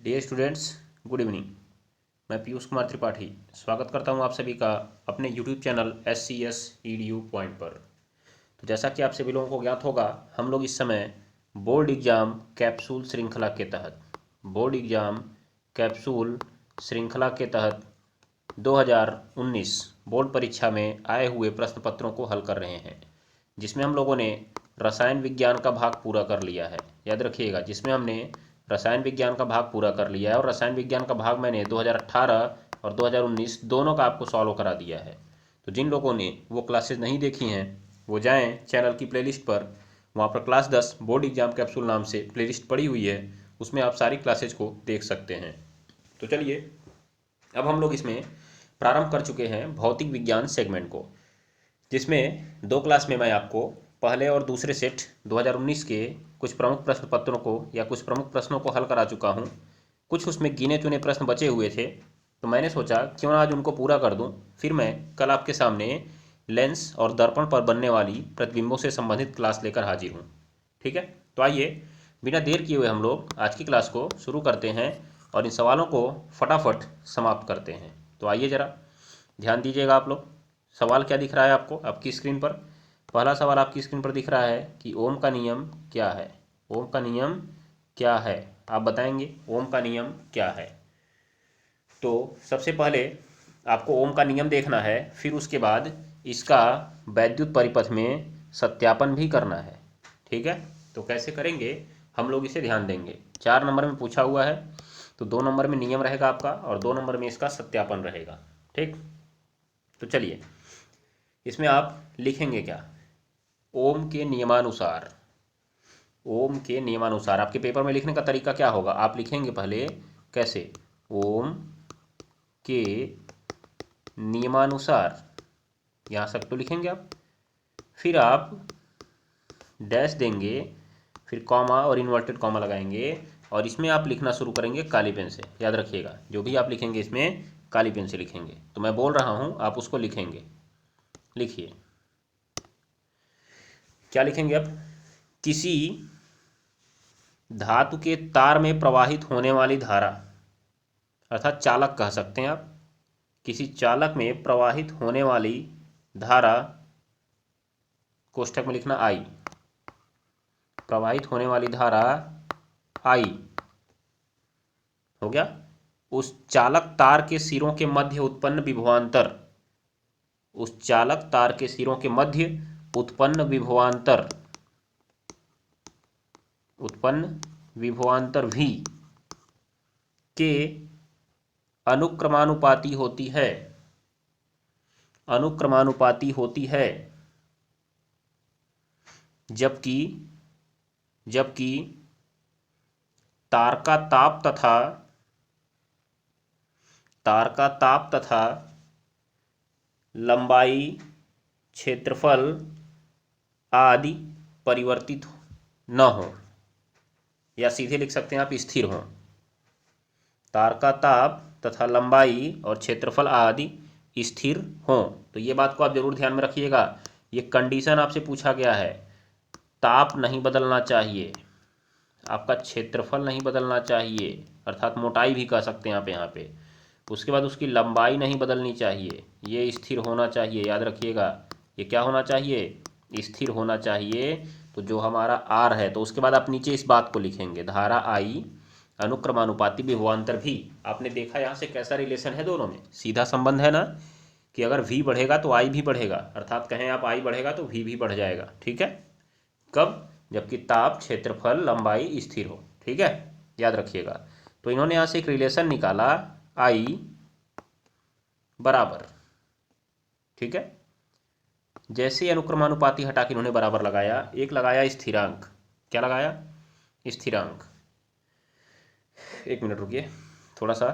Dear students, good evening. मैं पीयूष कुमार त्रिपाठी स्वागत करता हूं आप सभी का अपने YouTube channel SCS EDU point पर। तो जैसा कि आप सभी लोगों को ज्ञात होगा, हम लोग इस समय बोर्ड एग्ज़ाम कैप्सूल श्रृंखला के तहत 2019 बोर्ड परीक्षा में आए हुए प्रश्न पत्रों को हल कर रहे हैं, जिसमें हम लोगों ने रसायन विज्ञान का भाग पूरा कर लिया है। याद रखिएगा, जिसमें हमने रसायन विज्ञान का भाग पूरा कर लिया है और रसायन विज्ञान का भाग मैंने 2018 और 2019 दोनों का आपको सॉल्व करा दिया है। तो जिन लोगों ने वो क्लासेस नहीं देखी हैं वो जाएं चैनल की प्लेलिस्ट पर, वहाँ पर क्लास 10 बोर्ड एग्जाम कैप्सूल नाम से प्लेलिस्ट पड़ी हुई है, उसमें आप सारी क्लासेज को देख सकते हैं। तो चलिए, अब हम लोग इसमें प्रारंभ कर चुके हैं भौतिक विज्ञान सेगमेंट को, जिसमें 2 क्लास में मैं आपको पहले और दूसरे सेट 2019 के कुछ प्रमुख प्रश्न पत्रों को या कुछ प्रमुख प्रश्नों को हल करा चुका हूँ। कुछ उसमें गिने चुने प्रश्न बचे हुए थे, तो मैंने सोचा क्यों ना आज उनको पूरा कर दूं। फिर मैं कल आपके सामने लेंस और दर्पण पर बनने वाली प्रतिबिंबों से संबंधित क्लास लेकर हाजिर हूँ। ठीक है, तो आइए बिना देर किए हुए हम लोग आज की क्लास को शुरू करते हैं और इन सवालों को फटाफट समाप्त करते हैं। तो आइए ज़रा ध्यान दीजिएगा आप लोग। सवाल क्या दिख रहा है आपको आपकी स्क्रीन पर? पहला सवाल आपकी स्क्रीन पर दिख रहा है कि ओम का नियम क्या है। ओम का नियम क्या है, आप बताएंगे ओम का नियम क्या है। तो सबसे पहले आपको ओम का नियम देखना है, फिर उसके बाद इसका वैद्युत परिपथ में सत्यापन भी करना है। ठीक है, तो कैसे करेंगे हम लोग इसे ध्यान देंगे। 4 नंबर में पूछा हुआ है, तो 2 नंबर में नियम रहेगा आपका और 2 नंबर में इसका सत्यापन रहेगा। ठीक, तो चलिए इसमें आप लिखेंगे क्या? ओम के नियमानुसार। ओम के नियमानुसार आपके पेपर में लिखने का तरीका क्या होगा? आप लिखेंगे पहले कैसे, ओम के नियमानुसार, यहाँ तक तो लिखेंगे आप, फिर आप डैश देंगे, फिर कॉमा और इन्वर्टेड कॉमा लगाएंगे और इसमें आप लिखना शुरू करेंगे काली पेन से। याद रखिएगा, जो भी आप लिखेंगे इसमें काली पेन से लिखेंगे। तो मैं बोल रहा हूँ, आप उसको लिखेंगे। लिखिए, क्या लिखेंगे आप? किसी धातु के तार में प्रवाहित होने वाली धारा, अर्थात चालक कह सकते हैं आप, किसी चालक में प्रवाहित होने वाली धारा, कोष्ठक में लिखना आई, प्रवाहित होने वाली धारा आई हो गया। उस चालक तार के सिरों के मध्य उत्पन्न विभवांतर, उस चालक तार के सिरों के मध्य उत्पन्न विभवांतर, उत्पन्न विभवांतर V के अनुक्रमानुपाती होती है, अनुक्रमानुपाती होती है, जबकि जबकि तार का ताप तथा लंबाई, क्षेत्रफल आदि परिवर्तित न हो, या सीधे लिख सकते हैं आप स्थिर हों। तार का ताप तथा लंबाई और क्षेत्रफल आदि स्थिर हों। तो ये बात को आप जरूर ध्यान में रखिएगा। ये कंडीशन आपसे पूछा गया है। ताप नहीं बदलना चाहिए, आपका क्षेत्रफल नहीं बदलना चाहिए, अर्थात मोटाई भी कह सकते हैं आप यहाँ पे। उसके बाद उसकी लंबाई नहीं बदलनी चाहिए, ये स्थिर होना चाहिए। याद रखिएगा, ये क्या होना चाहिए? स्थिर होना चाहिए। तो जो हमारा आर है, तो उसके बाद आप नीचे इस बात को लिखेंगे, धारा आई अनुक्रमानुपाती विभवांतर भी। आपने देखा यहाँ से कैसा रिलेशन है, दोनों में सीधा संबंध है ना, कि अगर V बढ़ेगा तो I भी बढ़ेगा, अर्थात कहें आप I बढ़ेगा तो V भी बढ़ जाएगा। ठीक है, कब? जबकि ताप, क्षेत्रफल, लंबाई स्थिर हो। ठीक है, याद रखिएगा। तो इन्होंने यहाँ से एक रिलेशन निकाला, I बराबर, ठीक है, जैसे अनुक्रमानुपाती हटा के इन्होंने बराबर लगाया, एक लगाया स्थिरांक। क्या लगाया? स्थिरांक। एक मिनट रुकिए, थोड़ा सा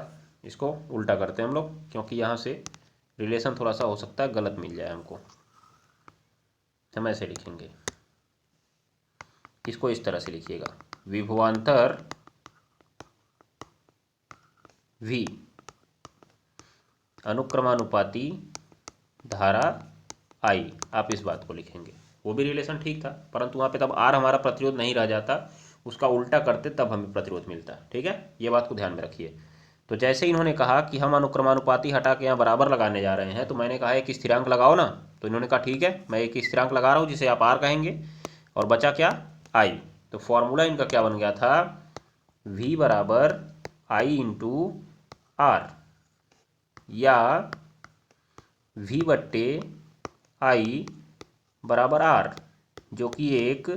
इसको उल्टा करते हैं हम लोग, क्योंकि यहाँ से रिलेशन थोड़ा सा हो सकता है गलत मिल जाए हमको। हम ऐसे लिखेंगे, इसको इस तरह से लिखिएगा, विभवांतर V अनुक्रमानुपाती धारा I, आप इस बात को लिखेंगे। वो भी रिलेशन ठीक था, परंतु वहाँ पे तब R हमारा प्रतिरोध नहीं रह जाता, उसका उल्टा करते तब हमें प्रतिरोध मिलता है। ठीक है, ये बात को ध्यान में रखिए। तो जैसे इन्होंने कहा कि हम अनुक्रमानुपाती हटा के यहाँ बराबर लगाने जा रहे हैं, तो मैंने कहा एक स्थिरांक लगाओ ना, तो इन्होंने कहा ठीक है मैं एक स्थिरांक लगा रहा हूँ जिसे आप आर कहेंगे, और बचा क्या, आई। तो फॉर्मूला इनका क्या बन गया था, v बराबर आई इंटू आर, या v बट्टे आई बराबर आर, जो कि एक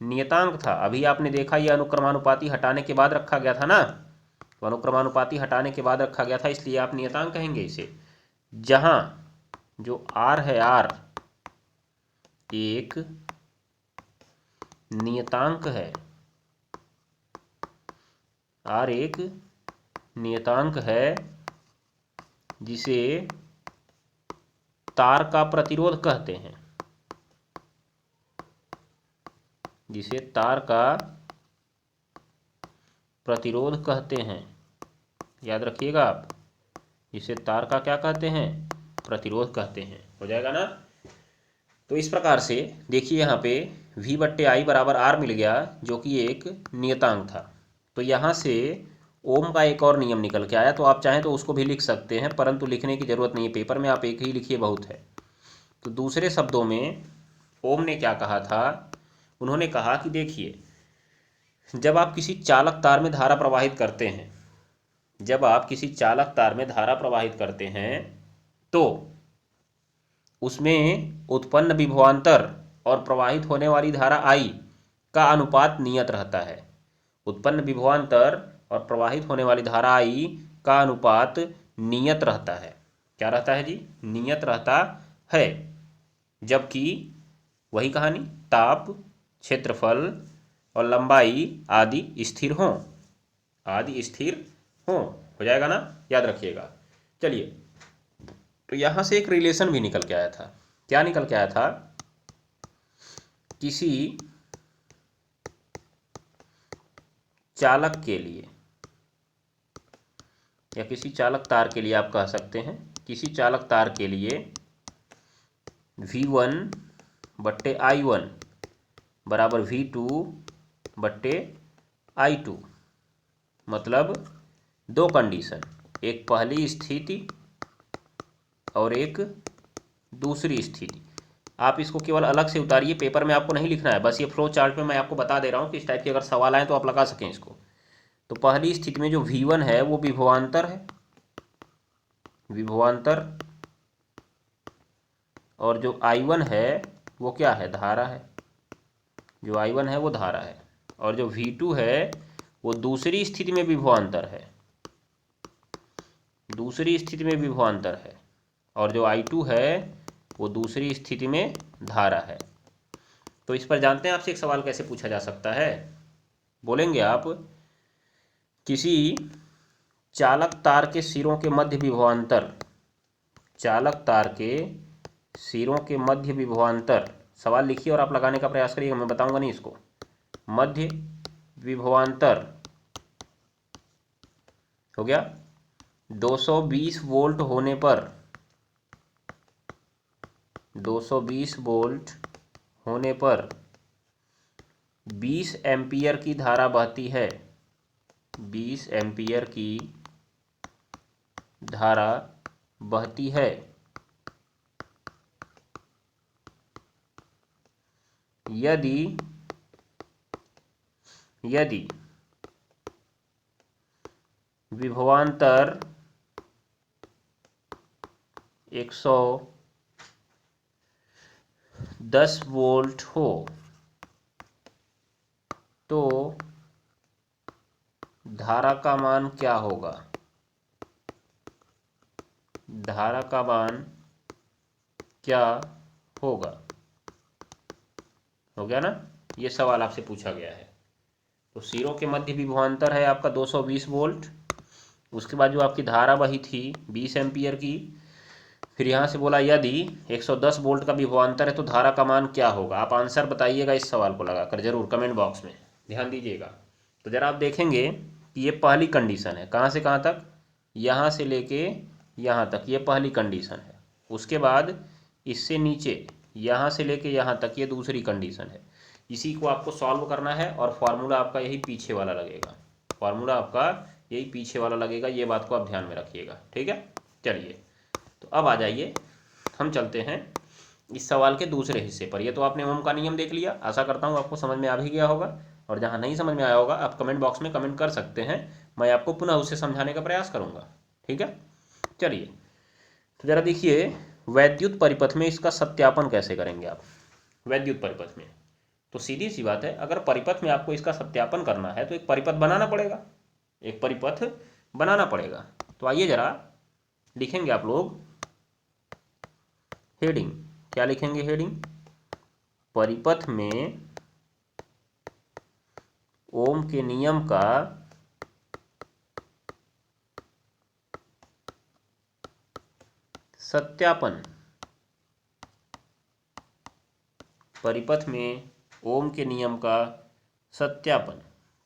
नियतांक था। अभी आपने देखा ये अनुक्रमानुपाती हटाने के बाद रखा गया था ना, तो अनुक्रमानुपाती हटाने के बाद रखा गया था, इसलिए आप नियतांक कहेंगे इसे। जहां जो आर है, आर एक नियतांक है, आर एक नियतांक है जिसे तार का प्रतिरोध कहते हैं, जिसे तार का प्रतिरोध कहते हैं। याद रखिएगा आप, जिसे तार का क्या कहते हैं, प्रतिरोध कहते हैं। हो जाएगा ना। तो इस प्रकार से देखिए यहाँ पे v बट्टे आई बराबर आर मिल गया, जो कि एक नियतांक था। तो यहाँ से ओम का एक और नियम निकल के आया, तो आप चाहें तो उसको भी लिख सकते हैं, परंतु लिखने की ज़रूरत नहीं है, पेपर में आप एक ही लिखिए बहुत है। तो दूसरे शब्दों में ओम ने क्या कहा था, उन्होंने कहा कि देखिए जब आप किसी चालक तार में धारा प्रवाहित करते हैं, जब आप किसी चालक तार में धारा प्रवाहित करते हैं, तो उसमें उत्पन्न विभवांतर और प्रवाहित होने वाली धारा आई का अनुपात नियत रहता है। उत्पन्न विभवांतर और प्रवाहित होने वाली धारा आई का अनुपात नियत रहता है। क्या रहता है जी, नियत रहता है। जबकि वही कहानी, ताप, क्षेत्रफल और लंबाई आदि स्थिर हों, आदि स्थिर हों। हो जाएगा ना, याद रखिएगा। चलिए, तो यहां से एक रिलेशन भी निकल के आया था। क्या निकल के आया था, किसी चालक के लिए या किसी चालक तार के लिए आप कह सकते हैं, किसी चालक तार के लिए V1 बट्टे I1 बराबर V2 बट्टे I2, मतलब दो कंडीशन, एक पहली स्थिति और एक दूसरी स्थिति। आप इसको केवल अलग से उतारिए, पेपर में आपको नहीं लिखना है, बस ये फ्लो चार्ट में मैं आपको बता दे रहा हूँ कि इस टाइप के अगर सवाल आए तो आप लगा सकें इसको। तो पहली स्थिति में जो V1 है वो विभवांतर है, विभवांतर, और जो I1 है वो क्या है, धारा है। जो I1 है वो धारा है, और जो V2 है वो दूसरी स्थिति में विभवांतर है, दूसरी स्थिति में विभवांतर है, और जो I2 है वो दूसरी स्थिति में धारा है। तो इस पर जानते हैं आपसे एक सवाल कैसे पूछा जा सकता है, बोलेंगे आप, किसी चालक तार के सिरों के मध्य विभवांतर, चालक तार के सिरों के मध्य विभवांतर, सवाल लिखिए और आप लगाने का प्रयास करिएगा, मैं बताऊंगा नहीं इसको। मध्य विभवांतर हो गया 220 वोल्ट होने पर, 220 वोल्ट होने पर 20 एम्पियर की धारा बहती है, 20 एम्पियर की धारा बहती है। यदि विभवांतर 110 वोल्ट हो तो धारा का मान क्या होगा, धारा का मान क्या होगा। हो गया ना, ये सवाल आपसे पूछा गया है। तो सिरों के मध्य विभवांतर है आपका 220 वोल्ट, उसके बाद जो आपकी धारा बही थी 20 एम्पियर की, फिर यहाँ से बोला यदि 110 वोल्ट का विभवांतर है तो धारा का मान क्या होगा। आप आंसर बताइएगा इस सवाल को लगाकर जरूर कमेंट बॉक्स में, ध्यान दीजिएगा। तो जरा आप देखेंगे कि ये पहली कंडीशन है, कहाँ से कहाँ तक, यहाँ से लेके यहाँ तक, ये पहली कंडीशन है। उसके बाद इससे नीचे यहाँ से लेके यहाँ तक ये दूसरी कंडीशन है। इसी को आपको सॉल्व करना है और फार्मूला आपका यही पीछे वाला लगेगा, फार्मूला आपका यही पीछे वाला लगेगा, ये बात को आप ध्यान में रखिएगा। ठीक है, चलिए तो अब आ जाइए, हम चलते हैं इस सवाल के दूसरे हिस्से पर। ये तो आपने ओम का नियम देख लिया, आशा करता हूँ आपको समझ में आ भी गया होगा, और जहाँ नहीं समझ में आया होगा आप कमेंट बॉक्स में कमेंट कर सकते हैं, मैं आपको पुनः उसे समझाने का प्रयास करूँगा। ठीक है, चलिए तो ज़रा देखिए, वैद्युत परिपथ में इसका सत्यापन कैसे करेंगे आप। वैद्युत परिपथ में तो सीधी सी बात है, अगर परिपथ में आपको इसका सत्यापन करना है तो एक परिपथ बनाना पड़ेगा, एक परिपथ बनाना पड़ेगा। तो आइए जरा लिखेंगे आप लोग हेडिंग, क्या लिखेंगे हेडिंग, परिपथ में ओम के नियम का सत्यापन, परिपथ में ओम के नियम का सत्यापन।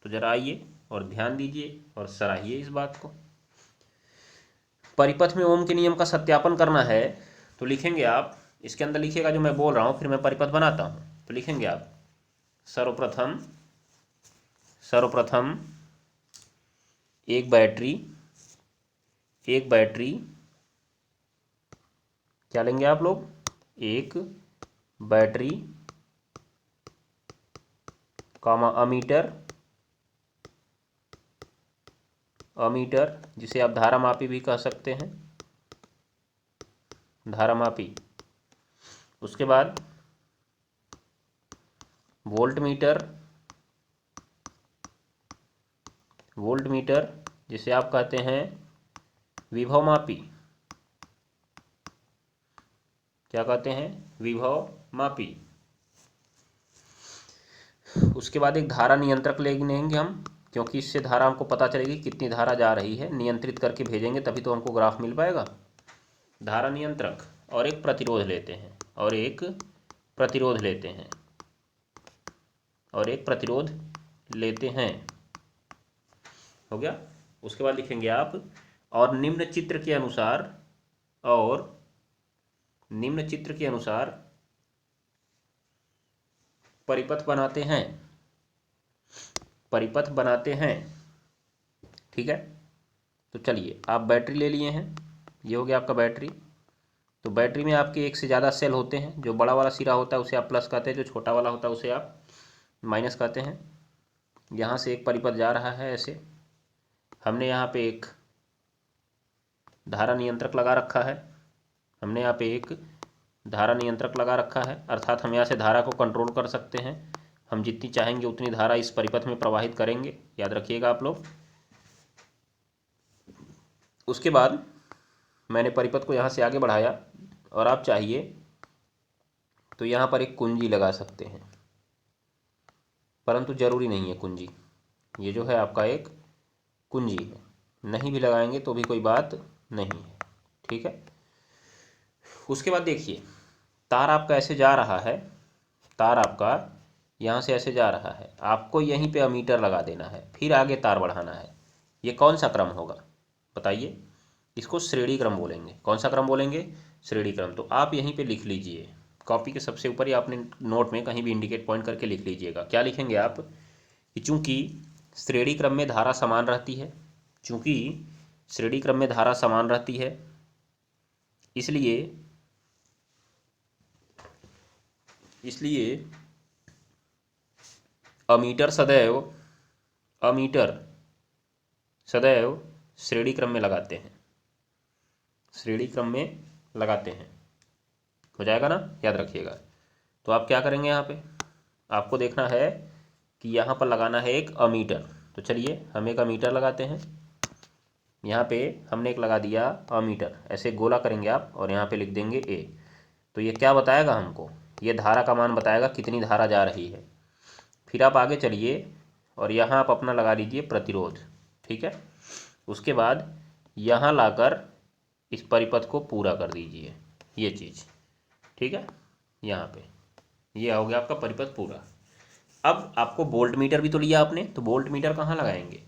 तो जरा आइए और ध्यान दीजिए और सराहिए इस बात को। परिपथ में ओम के नियम का सत्यापन करना है तो लिखेंगे आप, इसके अंदर लिखिएगा जो मैं बोल रहा हूँ, फिर मैं परिपथ बनाता हूँ। तो लिखेंगे आप सर्वप्रथम एक बैटरी क्या लेंगे आप लोग, एक बैटरी कामा अमीटर जिसे आप धारामापी भी कह सकते हैं, धारामापी। उसके बाद वोल्टमीटर जिसे आप कहते हैं विभवमापी, क्या कहते हैं, विभवमापी। उसके बाद एक धारा नियंत्रक लेंगे हम, क्योंकि इससे धारा हमको पता चलेगी कितनी धारा जा रही है, नियंत्रित करके भेजेंगे तभी तो हमको ग्राफ मिल पाएगा। धारा नियंत्रक, और एक प्रतिरोध लेते हैं, हो गया। उसके बाद लिखेंगे आप और निम्न चित्र के अनुसार परिपथ बनाते हैं। ठीक है, तो चलिए आप बैटरी ले लिए हैं, ये हो गया आपका बैटरी। तो बैटरी में आपके एक से ज़्यादा सेल होते हैं, जो बड़ा वाला सिरा होता है उसे आप प्लस कहते हैं, जो छोटा वाला होता है उसे आप माइनस कहते हैं। यहाँ से एक परिपथ जा रहा है, ऐसे हमने यहाँ पे एक धारा नियंत्रक लगा रखा है, अर्थात हम यहाँ से धारा को कंट्रोल कर सकते हैं, हम जितनी चाहेंगे उतनी धारा इस परिपथ में प्रवाहित करेंगे, याद रखिएगा आप लोग। उसके बाद मैंने परिपथ को यहाँ से आगे बढ़ाया, और आप चाहिए तो यहाँ पर एक कुंजी लगा सकते हैं, परंतु ज़रूरी नहीं है कुंजी, ये जो है आपका एक कुंजी है, नहीं भी लगाएंगे तो भी कोई बात नहीं है। ठीक है, उसके बाद देखिए तार आपका ऐसे जा रहा है, तार आपका यहाँ से ऐसे जा रहा है, आपको यहीं पे अमीटर लगा देना है, फिर आगे तार बढ़ाना है। ये कौन सा क्रम होगा बताइए, इसको श्रेणी क्रम बोलेंगे। कौन सा क्रम बोलेंगे, श्रेणी क्रम। तो आप यहीं पे लिख लीजिए, कॉपी के सबसे ऊपर ही आपने नोट में कहीं भी इंडिकेट पॉइंट करके लिख लीजिएगा। क्या लिखेंगे आप कि चूंकि श्रेणी क्रम में धारा समान रहती है, इसलिए अमीटर सदैव श्रेणी क्रम में लगाते हैं, हो जाएगा ना, याद रखिएगा। तो आप क्या करेंगे, यहाँ पे आपको देखना है कि यहाँ पर लगाना है एक अमीटर। तो चलिए हम एक अमीटर लगाते हैं, यहाँ पे हमने एक लगा दिया अमीटर, ऐसे गोला करेंगे आप और यहाँ पे लिख देंगे ए। तो ये क्या बताएगा हमको, ये धारा का मान बताएगा कितनी धारा जा रही है। फिर आप आगे चलिए और यहाँ आप अपना लगा लीजिए प्रतिरोध। ठीक है, उसके बाद यहाँ लाकर इस परिपथ को पूरा कर दीजिए, ये चीज़। ठीक है, यहाँ पे ये हो गया आपका परिपथ पूरा। अब आपको वोल्ट मीटर भी तो लिया आपने, तो वोल्ट मीटर कहाँ लगाएंगे,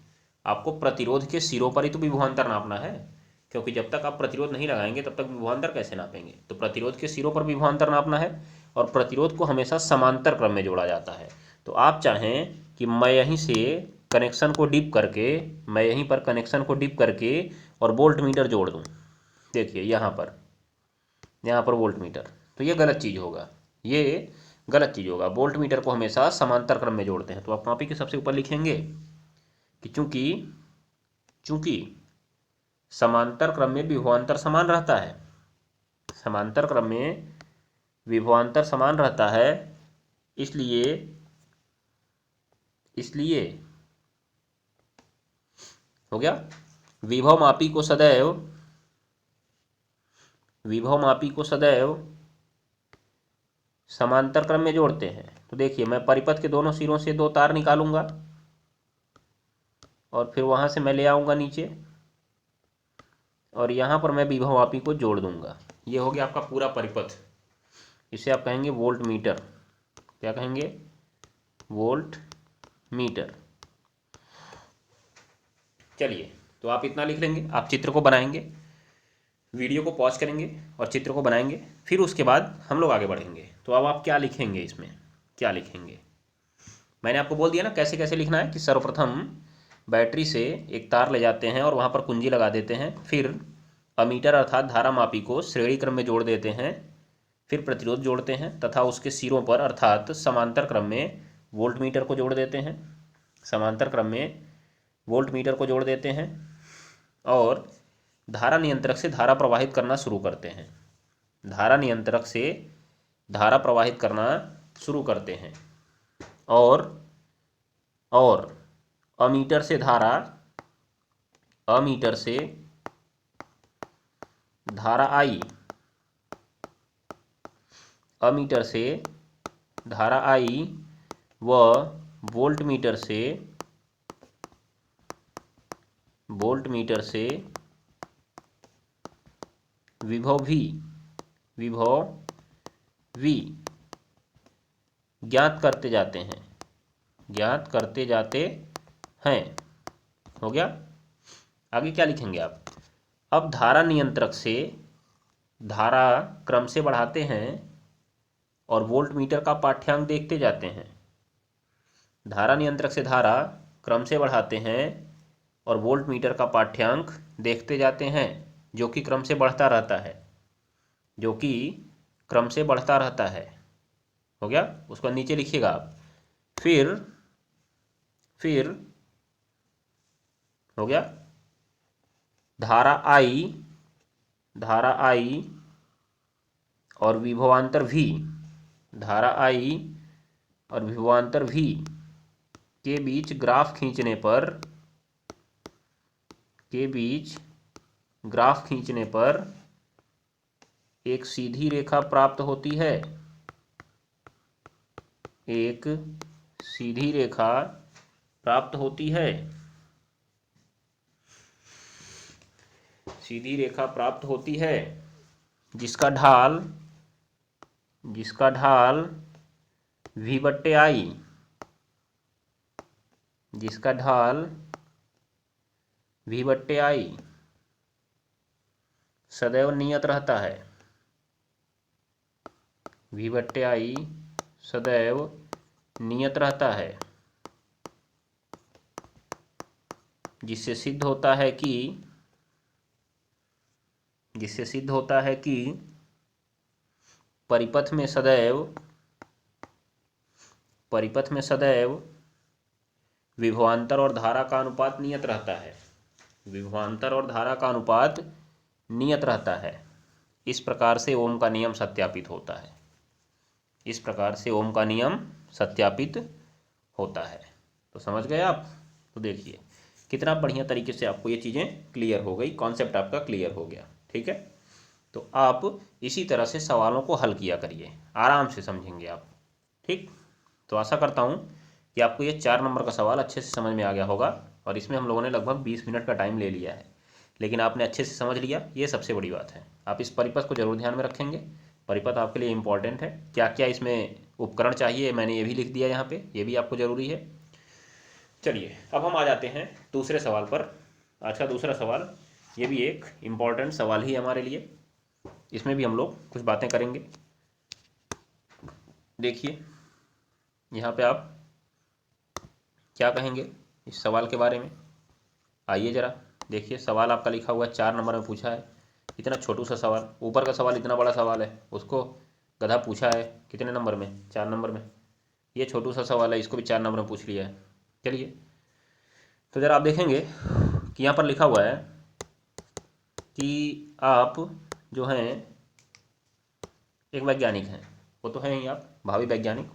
आपको प्रतिरोध के सिरों पर ही तो विभवांतर नापना है, क्योंकि जब तक आप प्रतिरोध नहीं लगाएंगे तब तक विभवांतर कैसे नापेंगे। तो प्रतिरोध के सिरों पर विभवांतर नापना है, और प्रतिरोध को हमेशा समांतर क्रम में जोड़ा जाता है। तो आप चाहें कि मैं यहीं से कनेक्शन को डिप करके, मैं यहीं पर कनेक्शन को डिप करके और वोल्ट मीटर जोड़ दूं, देखिए यहाँ पर वोल्ट मीटर, तो ये गलत चीज़ होगा, ये गलत चीज़ होगा। वोल्ट मीटर को हमेशा समांतर क्रम में जोड़ते हैं। तो आप कॉपी के सबसे ऊपर लिखेंगे कि चूंकि समांतर क्रम में विभवांतर समान रहता है, समांतर क्रम में विभवांतर समान रहता है, इसलिए हो गया। विभवमापी को सदैव समांतर क्रम में जोड़ते हैं। तो देखिए मैं परिपथ के दोनों सिरों से 2 तार निकालूंगा और फिर वहां से मैं ले आऊंगा नीचे और यहाँ पर मैं विभवमापी को जोड़ दूंगा। ये हो गया आपका पूरा परिपथ। इसे आप कहेंगे वोल्ट मीटर। क्या कहेंगे? Volt meter. चलिए, तो आप इतना लिख लेंगे। आप चित्र को बनाएंगे, वीडियो को पॉज करेंगे और चित्र को बनाएंगे, फिर उसके बाद हम लोग आगे बढ़ेंगे। तो अब आप क्या लिखेंगे, इसमें क्या लिखेंगे? मैंने आपको बोल दिया ना कैसे कैसे लिखना है, कि सर्वप्रथम बैटरी से एक तार ले जाते हैं और वहाँ पर कुंजी लगा देते हैं, फिर अमीटर अर्थात धारा मापी को श्रेणी क्रम में जोड़ देते हैं, फिर प्रतिरोध जोड़ते हैं तथा उसके सिरों पर अर्थात समांतर क्रम में वोल्ट मीटर को जोड़ देते हैं, समांतर क्रम में वोल्ट मीटर को जोड़ देते हैं और धारा नियंत्रक से धारा प्रवाहित करना शुरू करते हैं। धारा नियंत्रक से धारा प्रवाहित करना शुरू करते हैं और अमीटर से धारा आई, अमीटर से धारा आई व वोल्ट मीटर से विभव V ज्ञात करते जाते हैं। हो गया। आगे क्या लिखेंगे आप? अब धारा नियंत्रक से धारा क्रम से बढ़ाते हैं और वोल्ट मीटर का पाठ्यांक देखते जाते हैं। धारा नियंत्रक से धारा क्रम से बढ़ाते हैं और वोल्ट मीटर का पाठ्यांक देखते जाते हैं, जो कि क्रम से बढ़ता रहता है, हो गया। उसको नीचे लिखिएगा आप। फिर हो गया धारा आई और विभवांतर V, धारा आई और विभवांतर V के बीच ग्राफ खींचने पर एक सीधी रेखा प्राप्त होती है। सीधी रेखा प्राप्त होती है जिसका ढाल V/I, सदैव नियत रहता है। V/I सदैव नियत रहता है, जिससे सिद्ध होता है कि परिपथ में सदैव विभवांतर और धारा का अनुपात नियत रहता है। इस प्रकार से ओम का नियम सत्यापित होता है। तो समझ गए आप? तो देखिए कितना बढ़िया तरीके से आपको ये चीज़ें क्लियर हो गई, कॉन्सेप्ट आपका क्लियर हो गया। ठीक है, तो आप इसी तरह से सवालों को हल किया करिए, आराम से समझेंगे आप। ठीक, तो आशा करता हूँ कि आपको ये 4 नंबर का सवाल अच्छे से समझ में आ गया होगा और इसमें हम लोगों ने लगभग 20 मिनट का टाइम ले लिया है, लेकिन आपने अच्छे से समझ लिया, ये सबसे बड़ी बात है। आप इस परिपथ को जरूर ध्यान में रखेंगे, परिपथ आपके लिए इम्पॉर्टेंट है। क्या क्या इसमें उपकरण चाहिए मैंने ये भी लिख दिया यहाँ पे, ये भी आपको ज़रूरी है। चलिए अब हम आ जाते हैं दूसरे सवाल पर। आज का दूसरा सवाल ये भी एक इम्पॉर्टेंट सवाल ही हमारे लिए, इसमें भी हम लोग कुछ बातें करेंगे। देखिए यहाँ पे आप क्या कहेंगे इस सवाल के बारे में? आइए ज़रा देखिए, सवाल आपका लिखा हुआ है 4 नंबर में पूछा है। इतना छोटू सा सवाल, ऊपर का सवाल इतना बड़ा सवाल है, उसको गधा पूछा है कितने नंबर में? 4 नंबर में। ये छोटू सा सवाल है, इसको भी 4 नंबर में पूछ लिया है। चलिए तो ज़रा आप देखेंगे कि यहाँ पर लिखा हुआ है कि आप जो हैं एक वैज्ञानिक हैं, वो तो हैं ही आप, भावी वैज्ञानिक।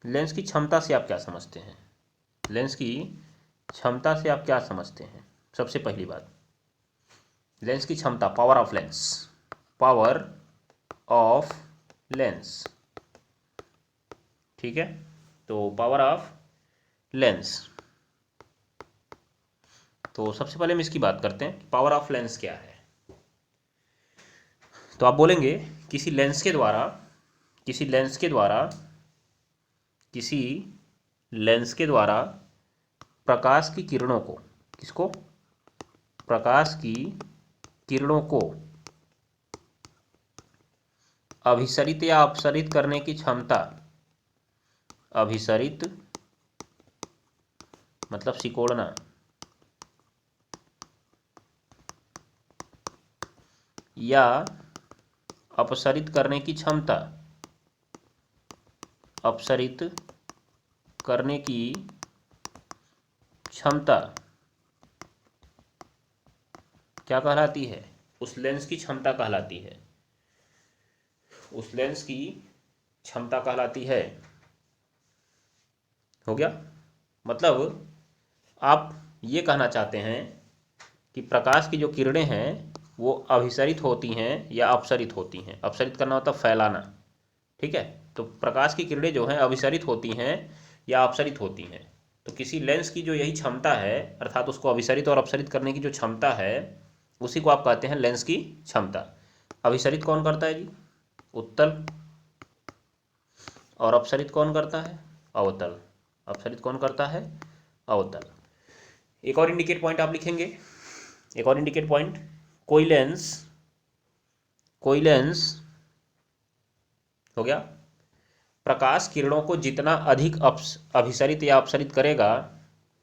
लेंस की क्षमता से आप क्या समझते हैं? लेंस की क्षमता से आप क्या समझते हैं? सबसे पहली बात, लेंस की क्षमता, power of lens, power of lens, ठीक है। तो पावर ऑफ लेंस, तो सबसे पहले हम इसकी बात करते हैं, पावर ऑफ लेंस क्या है। तो आप बोलेंगे किसी लेंस के द्वारा, किसी लेंस के द्वारा, किसी लेंस के द्वारा प्रकाश की किरणों को, किसको? प्रकाश की किरणों को अभिसरित या अपसरित करने की क्षमता, अभिसरित मतलब सिकोड़ना, या अपसरित करने की क्षमता, अपसरित करने की क्षमता क्या कहलाती है? उस लेंस की क्षमता कहलाती है, उस लेंस की क्षमता कहलाती है। हो गया? मतलब आप ये कहना चाहते हैं कि प्रकाश की जो किरणें हैं वो अभिसरित होती हैं या अपसरित होती हैं। अपसरित करना मतलब फैलाना, ठीक है। तो प्रकाश की किरणें जो हैं अभिसरित होती हैं या अपसरित होती हैं। तो किसी लेंस की जो यही क्षमता है, अर्थात उसको अभिसरित और अपसरित करने की जो क्षमता है, उसी को आप कहते हैं लेंस की क्षमता। अभिसरित कौन करता है जी? उत्तल। और अपसरित कौन करता है? अवतल। अपसरित कौन करता है? अवतल। एक और इंडिकेट पॉइंट आप लिखेंगे, एक और इंडिकेट पॉइंट, कोई लेंस, कोई लेंस हो गया, प्रकाश किरणों को जितना अधिक अभिसरित या अपसरित करेगा,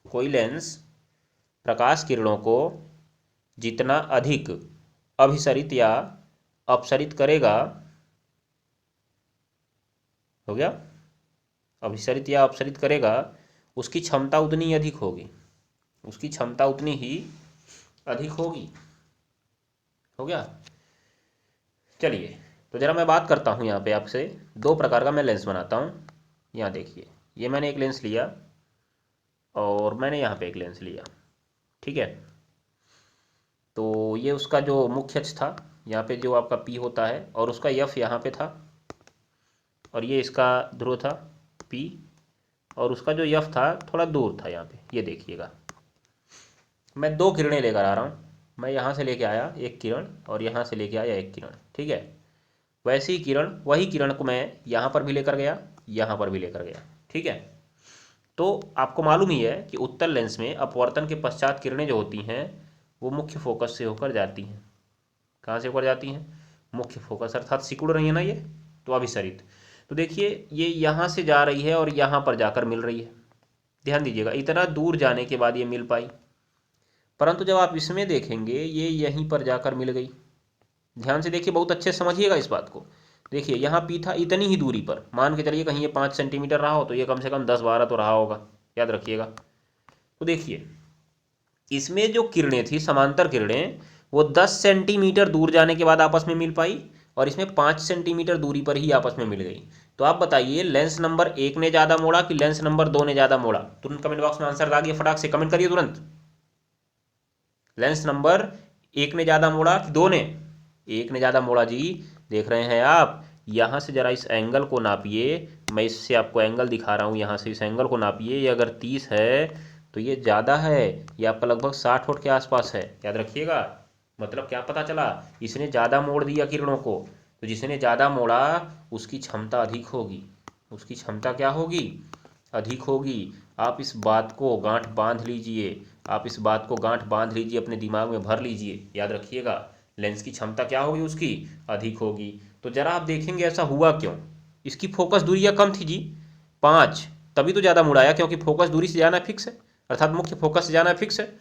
कोई लेंस प्रकाश किरणों को जितना अधिक अभिसरित या अपसरित करेगा, हो गया, अभिसरित या अपसरित करेगा, उसकी क्षमता उतनी ही अधिक होगी, उसकी क्षमता उतनी ही अधिक होगी। हो गया? चलिए तो ज़रा मैं बात करता हूँ यहाँ पे आपसे, दो प्रकार का मैं लेंस बनाता हूँ। यहाँ देखिए, ये मैंने एक लेंस लिया और मैंने यहाँ पे एक लेंस लिया, ठीक है। तो ये उसका जो मुख्य अक्ष था, यहाँ पे जो आपका पी होता है, और उसका एफ यहाँ पे था, और ये इसका ध्रुव था पी, और उसका जो एफ था थोड़ा दूर था यहाँ पे। ये देखिएगा, मैं दो किरणें लेकर आ रहा हूँ, मैं यहाँ से लेके आया एक किरण और यहाँ से लेके आया एक किरण, ठीक है। वैसी किरण, वही किरण को मैं यहाँ पर भी लेकर गया, यहाँ पर भी लेकर गया, ठीक है। तो आपको मालूम ही है कि उत्तल लेंस में अपवर्तन के पश्चात किरणें जो होती हैं वो मुख्य फोकस से होकर जाती हैं। कहाँ से होकर जाती हैं? मुख्य फोकस, अर्थात सिकुड़ रही है ना ये, तो अभिसरित। तो देखिए ये यहाँ से जा रही है और यहाँ पर जाकर मिल रही है, ध्यान दीजिएगा, इतना दूर जाने के बाद ये मिल पाई। परंतु जब आप इसमें देखेंगे ये यहीं पर जाकर मिल गई। ध्यान से देखिए, बहुत अच्छे से समझिएगा इस बात को। देखिए यहाँ पी था इतनी ही दूरी पर, मान के चलिए कहीं ये 5 सेंटीमीटर रहा हो तो ये कम से कम 10-12 तो रहा होगा, याद रखिएगा। तो देखिए इसमें जो किरणें थी, समांतर किरणें, वो 10 सेंटीमीटर दूर जाने के बाद आपस में मिल पाई, और इसमें 5 सेंटीमीटर दूरी पर ही आपस में मिल गई। तो आप बताइए लेंस नंबर 1 ने ज़्यादा मोड़ा कि लेंस नंबर 2 ने ज़्यादा मोड़ा? तुरंत कमेंट बॉक्स में आंसर दागिए, फटाक से कमेंट करिए तुरंत। लेंस नंबर 1 ने ज़्यादा मोड़ा कि 2 ने? 1 ने ज़्यादा मोड़ा जी। देख रहे हैं आप, यहाँ से ज़रा इस एंगल को नापिए, मैं इससे आपको एंगल दिखा रहा हूँ, यहाँ से इस एंगल को नापिए। ये अगर 30 है तो ये ज़्यादा है, ये आपका लगभग 60 फुट के आसपास है, याद रखिएगा। मतलब क्या पता चला? इसने ज़्यादा मोड़ दिया किरणों को, तो जिसने ज़्यादा मोड़ा उसकी क्षमता अधिक होगी, उसकी क्षमता क्या होगी? अधिक होगी। आप इस बात को गांठ बांध लीजिए, आप इस बात को गांठ बांध लीजिए, अपने दिमाग में भर लीजिए, याद रखिएगा। लेंस की क्षमता क्या होगी? उसकी अधिक होगी। तो जरा आप देखेंगे ऐसा हुआ क्यों? इसकी फोकस दूरियां कम थी जी, 5, तभी तो ज़्यादा मुड़ाया, क्योंकि फोकस दूरी से जाना फिक्स है, अर्थात मुख्य फोकस से जाना फिक्स है।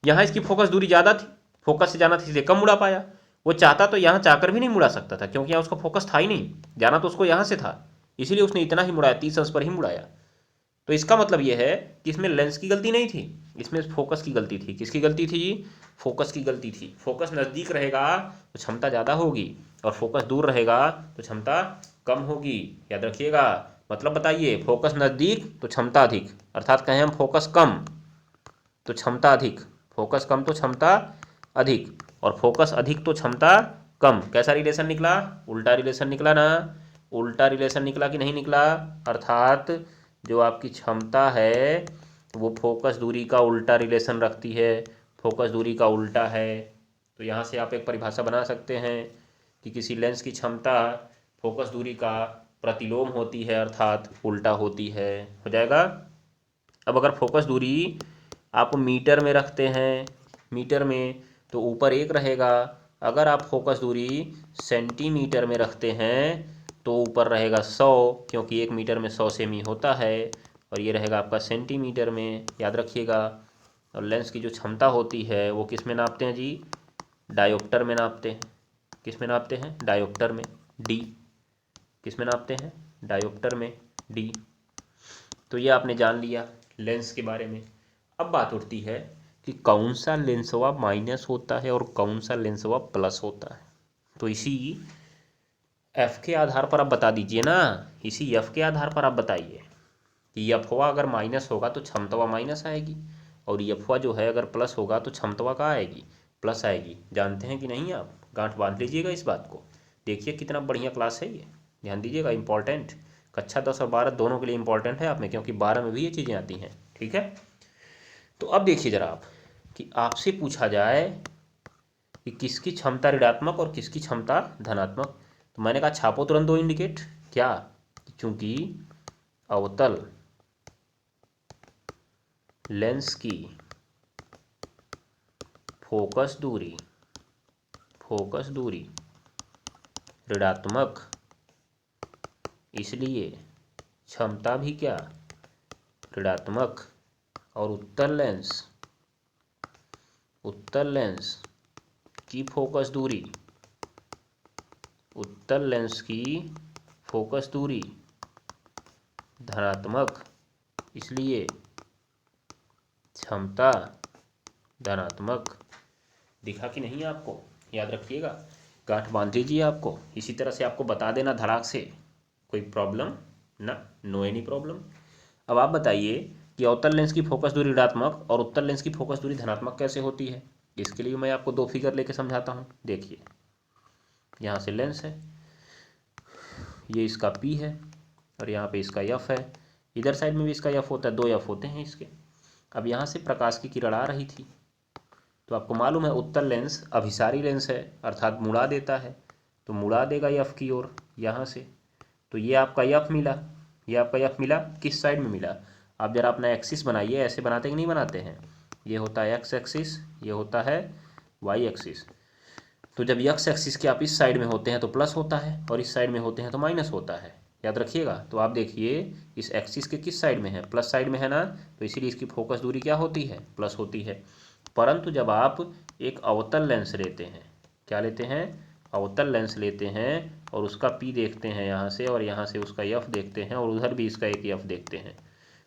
यहाँ इसकी फोकस दूरी ज़्यादा थी, फोकस से जाना था इसलिए कम मुड़ा पाया। वो चाहता तो यहाँ चाहकर भी नहीं मुड़ा सकता था, क्योंकि यहाँ उसका फोकस था ही नहीं, जाना तो उसको यहाँ से था, इसीलिए उसने इतना ही मुड़ाया, 30 अंश पर ही मुड़ाया। तो इसका मतलब ये है कि इसमें लेंस की गलती नहीं थी, इसमें फोकस की गलती थी। किसकी गलती थी? फोकस की गलती थी। फोकस नज़दीक रहेगा तो क्षमता ज़्यादा होगी, और फोकस दूर रहेगा तो क्षमता कम होगी, याद रखिएगा। मतलब बताइए, फोकस नज़दीक तो क्षमता अधिक, अर्थात कहें हम फोकस कम तो क्षमता अधिक, फोकस कम तो क्षमता अधिक, और फोकस अधिक तो क्षमता कम। कैसा रिलेशन निकला? उल्टा रिलेशन निकला ना? उल्टा रिलेशन निकला कि नहीं निकला? अर्थात जो आपकी क्षमता है वो फोकस दूरी का उल्टा रिलेशन रखती है, फोकस दूरी का उल्टा है। तो यहाँ से आप एक परिभाषा बना सकते हैं कि किसी लेंस की क्षमता फोकस दूरी का प्रतिलोम होती है, अर्थात उल्टा होती है। हो जाएगा। अब अगर फोकस दूरी आप मीटर में रखते हैं, मीटर में तो ऊपर 1 रहेगा। अगर आप फोकस दूरी सेंटीमीटर में रखते हैं तो ऊपर रहेगा 100, क्योंकि 1 मीटर में 100 सेमी होता है, और ये रहेगा आपका सेंटीमीटर में, याद रखिएगा। और लेंस की जो क्षमता होती है वो किस में नापते हैं जी? डायोप्टर में नापते हैं। किस में नापते हैं? डायोप्टर में, डी। किस में नापते हैं? डायोप्टर में, डी। तो ये आपने जान लिया लेंस के बारे में। अब बात उठती है कि कौन सा लेंसवा माइनस होता है और कौन सा लेंसवा प्लस होता है। तो इसी एफ के आधार पर आप बता दीजिए ना, इसी एफ के आधार पर आप बताइए कि एफवा अगर माइनस होगा तो क्षमतावा माइनस आएगी, और एफवा जो है अगर प्लस होगा तो क्षमतावा कहाँ आएगी? प्लस आएगी। जानते हैं कि नहीं आप? गांठ बांध लीजिएगा इस बात को। देखिए कितना बढ़िया क्लास है ये, ध्यान दीजिएगा। इंपॉर्टेंट, कक्षा 10 और 12 दोनों के लिए इंपॉर्टेंट है आप में, क्योंकि 12 में भी ये चीज़ें आती हैं। ठीक है, तो अब देखिए ज़रा आप कि आपसे पूछा जाए कि किसकी क्षमता ऋणात्मक और किसकी क्षमता धनात्मक। तो मैंने कहा छापो तुरंत 2 इंडिकेट। क्या? चूंकि अवतल लेंस की फोकस दूरी ऋणात्मक, इसलिए क्षमता भी क्या? ऋणात्मक। और उत्तल लेंस की फोकस दूरी, उत्तल लेंस की फोकस दूरी धनात्मक, इसलिए क्षमता धनात्मक। दिखा कि नहीं आपको? याद रखिएगा, गांठ बांध लीजिए आपको। इसी तरह से आपको बता देना धड़ाक से, कोई प्रॉब्लम ना, नो एनी प्रॉब्लम। अब आप बताइए कि अवतल लेंस की फोकस दूरी ऋणात्मक और उत्तल लेंस की फोकस दूरी धनात्मक कैसे होती है। इसके लिए मैं आपको 2 फिगर लेके समझाता हूँ। देखिए, यहाँ से लेंस है, ये इसका P है, और यहाँ पे इसका F है। इधर साइड में भी इसका F होता है, 2 F होते हैं इसके। अब यहाँ से प्रकाश की किरण आ रही थी, तो आपको मालूम है उत्तल लेंस अभिसारी लेंस है, अर्थात मुड़ा देता है, तो मुड़ा देगा F की ओर यहाँ से। तो ये आपका F मिला, ये आपका F मिला। किस साइड में मिला? आप जरा अपना एक्सिस बनाइए, ऐसे बनाते कि नहीं बनाते हैं? ये होता है एक्स एक्सिस, ये होता है वाई एक्सिस। तो जब एक्स एक्सिस के आप इस साइड में होते हैं तो प्लस होता है, और इस साइड में होते हैं तो माइनस होता है, याद रखिएगा। तो आप देखिए इस एक्सिस के किस साइड में है? प्लस साइड में है ना, तो इसीलिए इसकी फोकस दूरी क्या होती है? प्लस होती है। परंतु जब आप एक अवतल लेंस लेते हैं, क्या लेते हैं? अवतल लेंस लेते हैं, और उसका P देखते हैं यहाँ से, और यहाँ से उसका F देखते हैं, और उधर भी इसका एक F देखते हैं।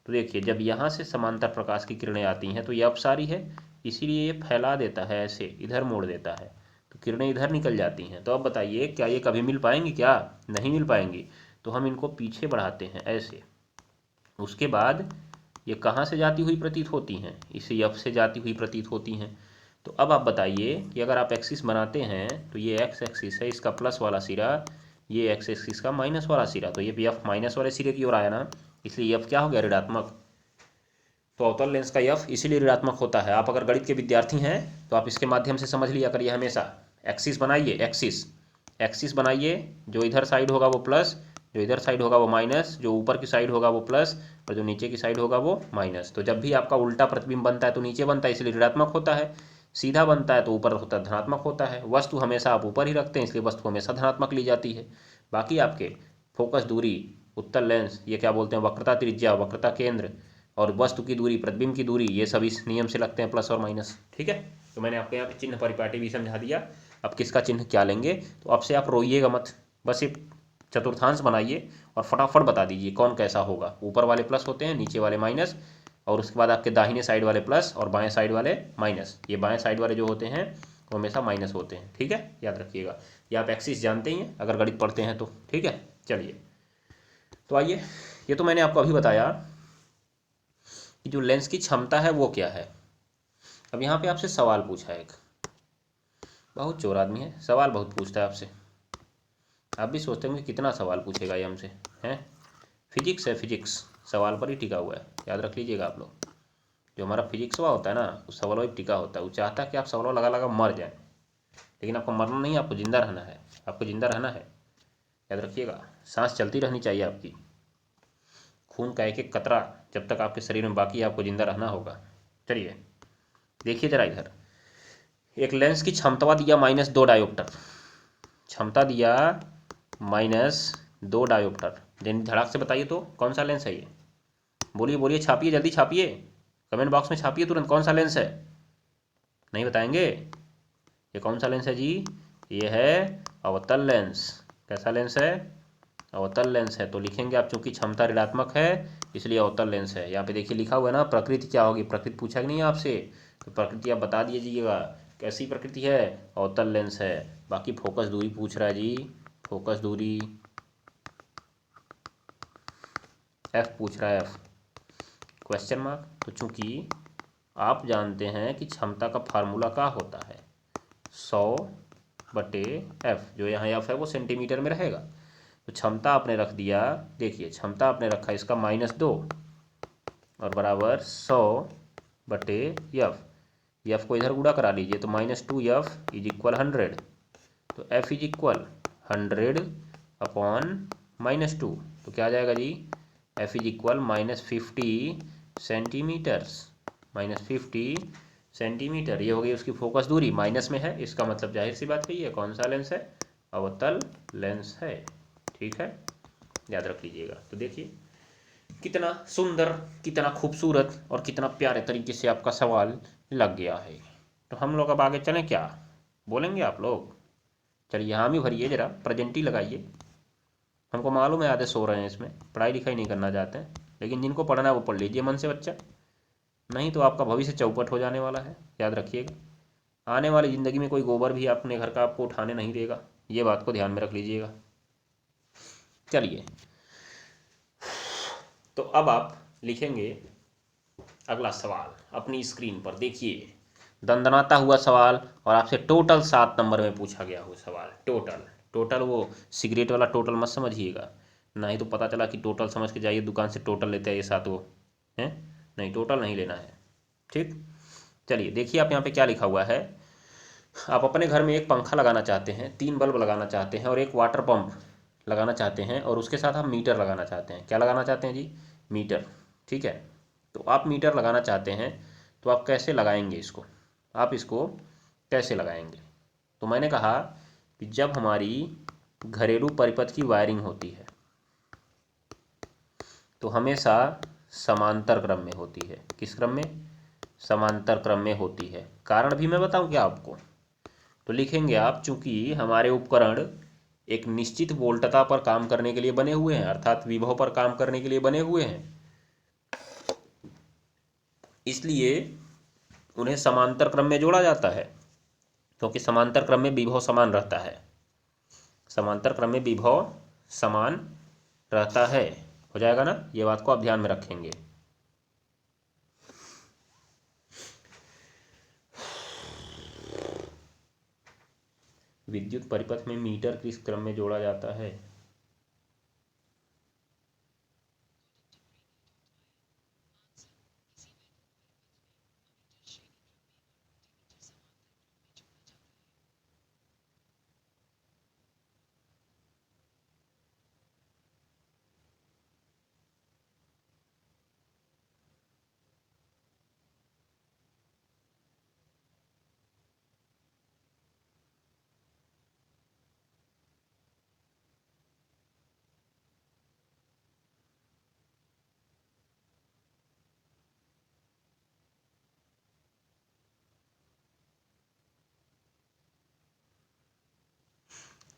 तो देखिए, जब यहाँ से समांतर प्रकाश की किरणें आती हैं तो ये अपसारी है, इसीलिए ये फैला देता है, ऐसे इधर मोड़ देता है, तो किरणें इधर निकल जाती हैं। तो अब बताइए, क्या ये कभी मिल पाएंगी? क्या नहीं मिल पाएंगी। तो हम इनको पीछे बढ़ाते हैं ऐसे। उसके बाद ये कहाँ से जाती हुई प्रतीत होती हैं? इस F से जाती हुई प्रतीत होती हैं। तो अब आप बताइए कि अगर आप एक्सिस बनाते हैं तो ये एक्स एक्सिस है, इसका प्लस वाला सिरा, ये एक्स एक्सिस का माइनस वाला सिरा, तो ये भी F माइनस वाले सिरे की ओर आया ना, इसलिए F क्या हो गया? ऋणात्मक। तो अवतल लेंस का F इसीलिए ऋणात्मक होता है। आप अगर गणित के विद्यार्थी हैं तो आप इसके माध्यम से समझ लिया करिए हमेशा। एक्सिस बनाइए, एक्सिस बनाइए, जो इधर साइड होगा वो प्लस, जो इधर साइड होगा वो माइनस, जो ऊपर की साइड होगा वो प्लस, और जो नीचे की साइड होगा वो माइनस। तो जब भी आपका उल्टा प्रतिबिंब बनता है तो नीचे बनता है, इसलिए ऋणात्मक होता है। सीधा बनता है तो ऊपर होता है, धनात्मक होता है। वस्तु हमेशा आप ऊपर ही रखते हैं, इसलिए वस्तु हमेशा धनात्मक ली जाती है। बाकी आपके फोकस दूरी उत्तल लेंस, ये क्या बोलते हैं, वक्रता त्रिज्या, वक्रता केंद्र, और वस्तु की दूरी, प्रतिबिंब की दूरी, ये सभी इस नियम से लगते हैं, प्लस और माइनस। ठीक है, तो मैंने आपको यहाँ पे चिन्ह परिपाटी भी समझा दिया। अब किसका चिन्ह क्या लेंगे, तो अब से आप रोइएगा मत, बस एक चतुर्थांश बनाइए और फटाफट बता दीजिए कौन कैसा होगा। ऊपर वाले प्लस होते हैं, नीचे वाले माइनस, और उसके बाद आपके दाहिने साइड वाले प्लस और बाएं साइड वाले माइनस। ये बाएं साइड वाले जो होते हैं वो हमेशा माइनस होते हैं। ठीक है, याद रखिएगा। ये आप एक्सिस जानते ही हैं अगर गणित पढ़ते हैं तो। ठीक है, चलिए तो आइए, ये तो मैंने आपको अभी बताया कि जो लेंस की क्षमता है वो क्या है। अब यहाँ पे आपसे सवाल पूछा है एक, बहुत चोर आदमी है, सवाल बहुत पूछता है आपसे। आप भी सोचते होंगे कितना सवाल पूछेगा ये हमसे, हैं। फिजिक्स है, फिजिक्स सवाल पर ही टिका हुआ है, याद रख लीजिएगा आप लोग। जो हमारा फिजिक्स हुआ होता है ना, उस सवालों पर टिका होता है। वो चाहता है कि आप सवालों लगा लगा मर जाए, लेकिन आपको मरना नहीं, आपको जिंदा रहना है, आपको जिंदा रहना है, याद रखिएगा। सांस चलती रहनी चाहिए आपकी, खून का एक एक कतरा जब तक आपके शरीर में बाकी है, आपको जिंदा रहना होगा। चलिए देखिए जरा इधर, एक लेंस की क्षमता दिया -2 डायोप्टर, क्षमता दिया -2 डायोप्टर। धड़ाक से बताइए तो कौन सा लेंस है ये, बोलिए बोलिए, छापिए जल्दी छापिए, कमेंट बॉक्स में छापिए तुरंत, कौन सा लेंस है। नहीं बताएंगे, ये कौन सा लेंस है जी, ये है अवतल लेंस। कैसा लेंस है, अवतल लेंस है। तो लिखेंगे आप, चूंकि क्षमता ऋणात्मक है इसलिए अवतल लेंस है। यहाँ पे देखिए लिखा हुआ है ना, प्रकृति क्या होगी, प्रकृति पूछा कि नहीं आपसे, तो प्रकृति आप बता दीजिएगा कैसी प्रकृति है, अवतल लेंस है। बाकी फोकस दूरी पूछ रहा है जी, फोकस दूरी एफ पूछ रहा है, एफ क्वेश्चन मार्क। तो चूंकि आप जानते हैं कि क्षमता का फार्मूला क्या होता है, 100/f, जो यहाँ एफ है वो सेंटीमीटर में रहेगा। तो क्षमता आपने रख दिया, देखिए क्षमता आपने रखा इसका -2 और बराबर 100/f। एफ को इधर गुणा करा लीजिए, तो -2f इज इक्वल 100, तो f इज इक्वल 100/-2, तो क्या आ जाएगा जी, f is equal -50 centimetres, -50 centimetre. ये हो गई उसकी फोकस दूरी, माइनस में है, इसका मतलब जाहिर सी बात है ये कौन सा लेंस है, अवतल लेंस है। ठीक है, याद रख लीजिएगा। तो देखिए कितना सुंदर, कितना खूबसूरत और कितना प्यारे तरीके से आपका सवाल लग गया है। तो हम लोग अब आगे चलें क्या, बोलेंगे आप लोग। चलिए हामी भरिए, जरा प्रेजेंटी लगाइए। हमको मालूम है आधे सो रहे हैं, इसमें पढ़ाई लिखाई नहीं करना चाहते हैं, लेकिन जिनको पढ़ना है वो पढ़ लीजिए मन से बच्चा, नहीं तो आपका भविष्य चौपट हो जाने वाला है, याद रखिएगा। आने वाली ज़िंदगी में कोई गोबर भी अपने घर का आपको उठाने नहीं देगा, ये बात को ध्यान में रख लीजिएगा। चलिए तो अब आप लिखेंगे अगला सवाल अपनी स्क्रीन पर, देखिए दंदनाता हुआ सवाल, और आपसे टोटल 7 नंबर में पूछा गया हुआ सवाल। टोटल, टोटल वो सिगरेट वाला टोटल मत समझिएगा, ना ही तो पता चला कि टोटल समझ के जाइए दुकान से टोटल लेते हैं ये 7 वो हैं, नहीं टोटल नहीं लेना है। ठीक, चलिए देखिए आप यहाँ पे क्या लिखा हुआ है। आप अपने घर में एक पंखा लगाना चाहते हैं, 3 बल्ब लगाना चाहते हैं और एक वाटर पंप लगाना चाहते हैं, और उसके साथ आप मीटर लगाना चाहते हैं। क्या लगाना चाहते हैं जी, मीटर। ठीक है, तो आप मीटर लगाना चाहते हैं, तो आप कैसे लगाएंगे इसको, आप इसको कैसे लगाएंगे। तो मैंने कहा कि जब हमारी घरेलू परिपथ की वायरिंग होती है तो हमेशा समांतर क्रम में होती है। किस क्रम में, समांतर क्रम में होती है। कारण भी मैं बताऊं क्या आपको, तो लिखेंगे आप, चूंकि हमारे उपकरण एक निश्चित वोल्टता पर काम करने के लिए बने हुए हैं, अर्थात विभव पर काम करने के लिए बने हुए हैं, इसलिए उन्हें समांतर क्रम में जोड़ा जाता है, क्योंकि समांतर क्रम में विभव समान रहता है, समांतर क्रम में विभव समान रहता है। हो जाएगा ना, ये बात को आप ध्यान में रखेंगे। विद्युत परिपथ में मीटर किस क्रम में जोड़ा जाता है,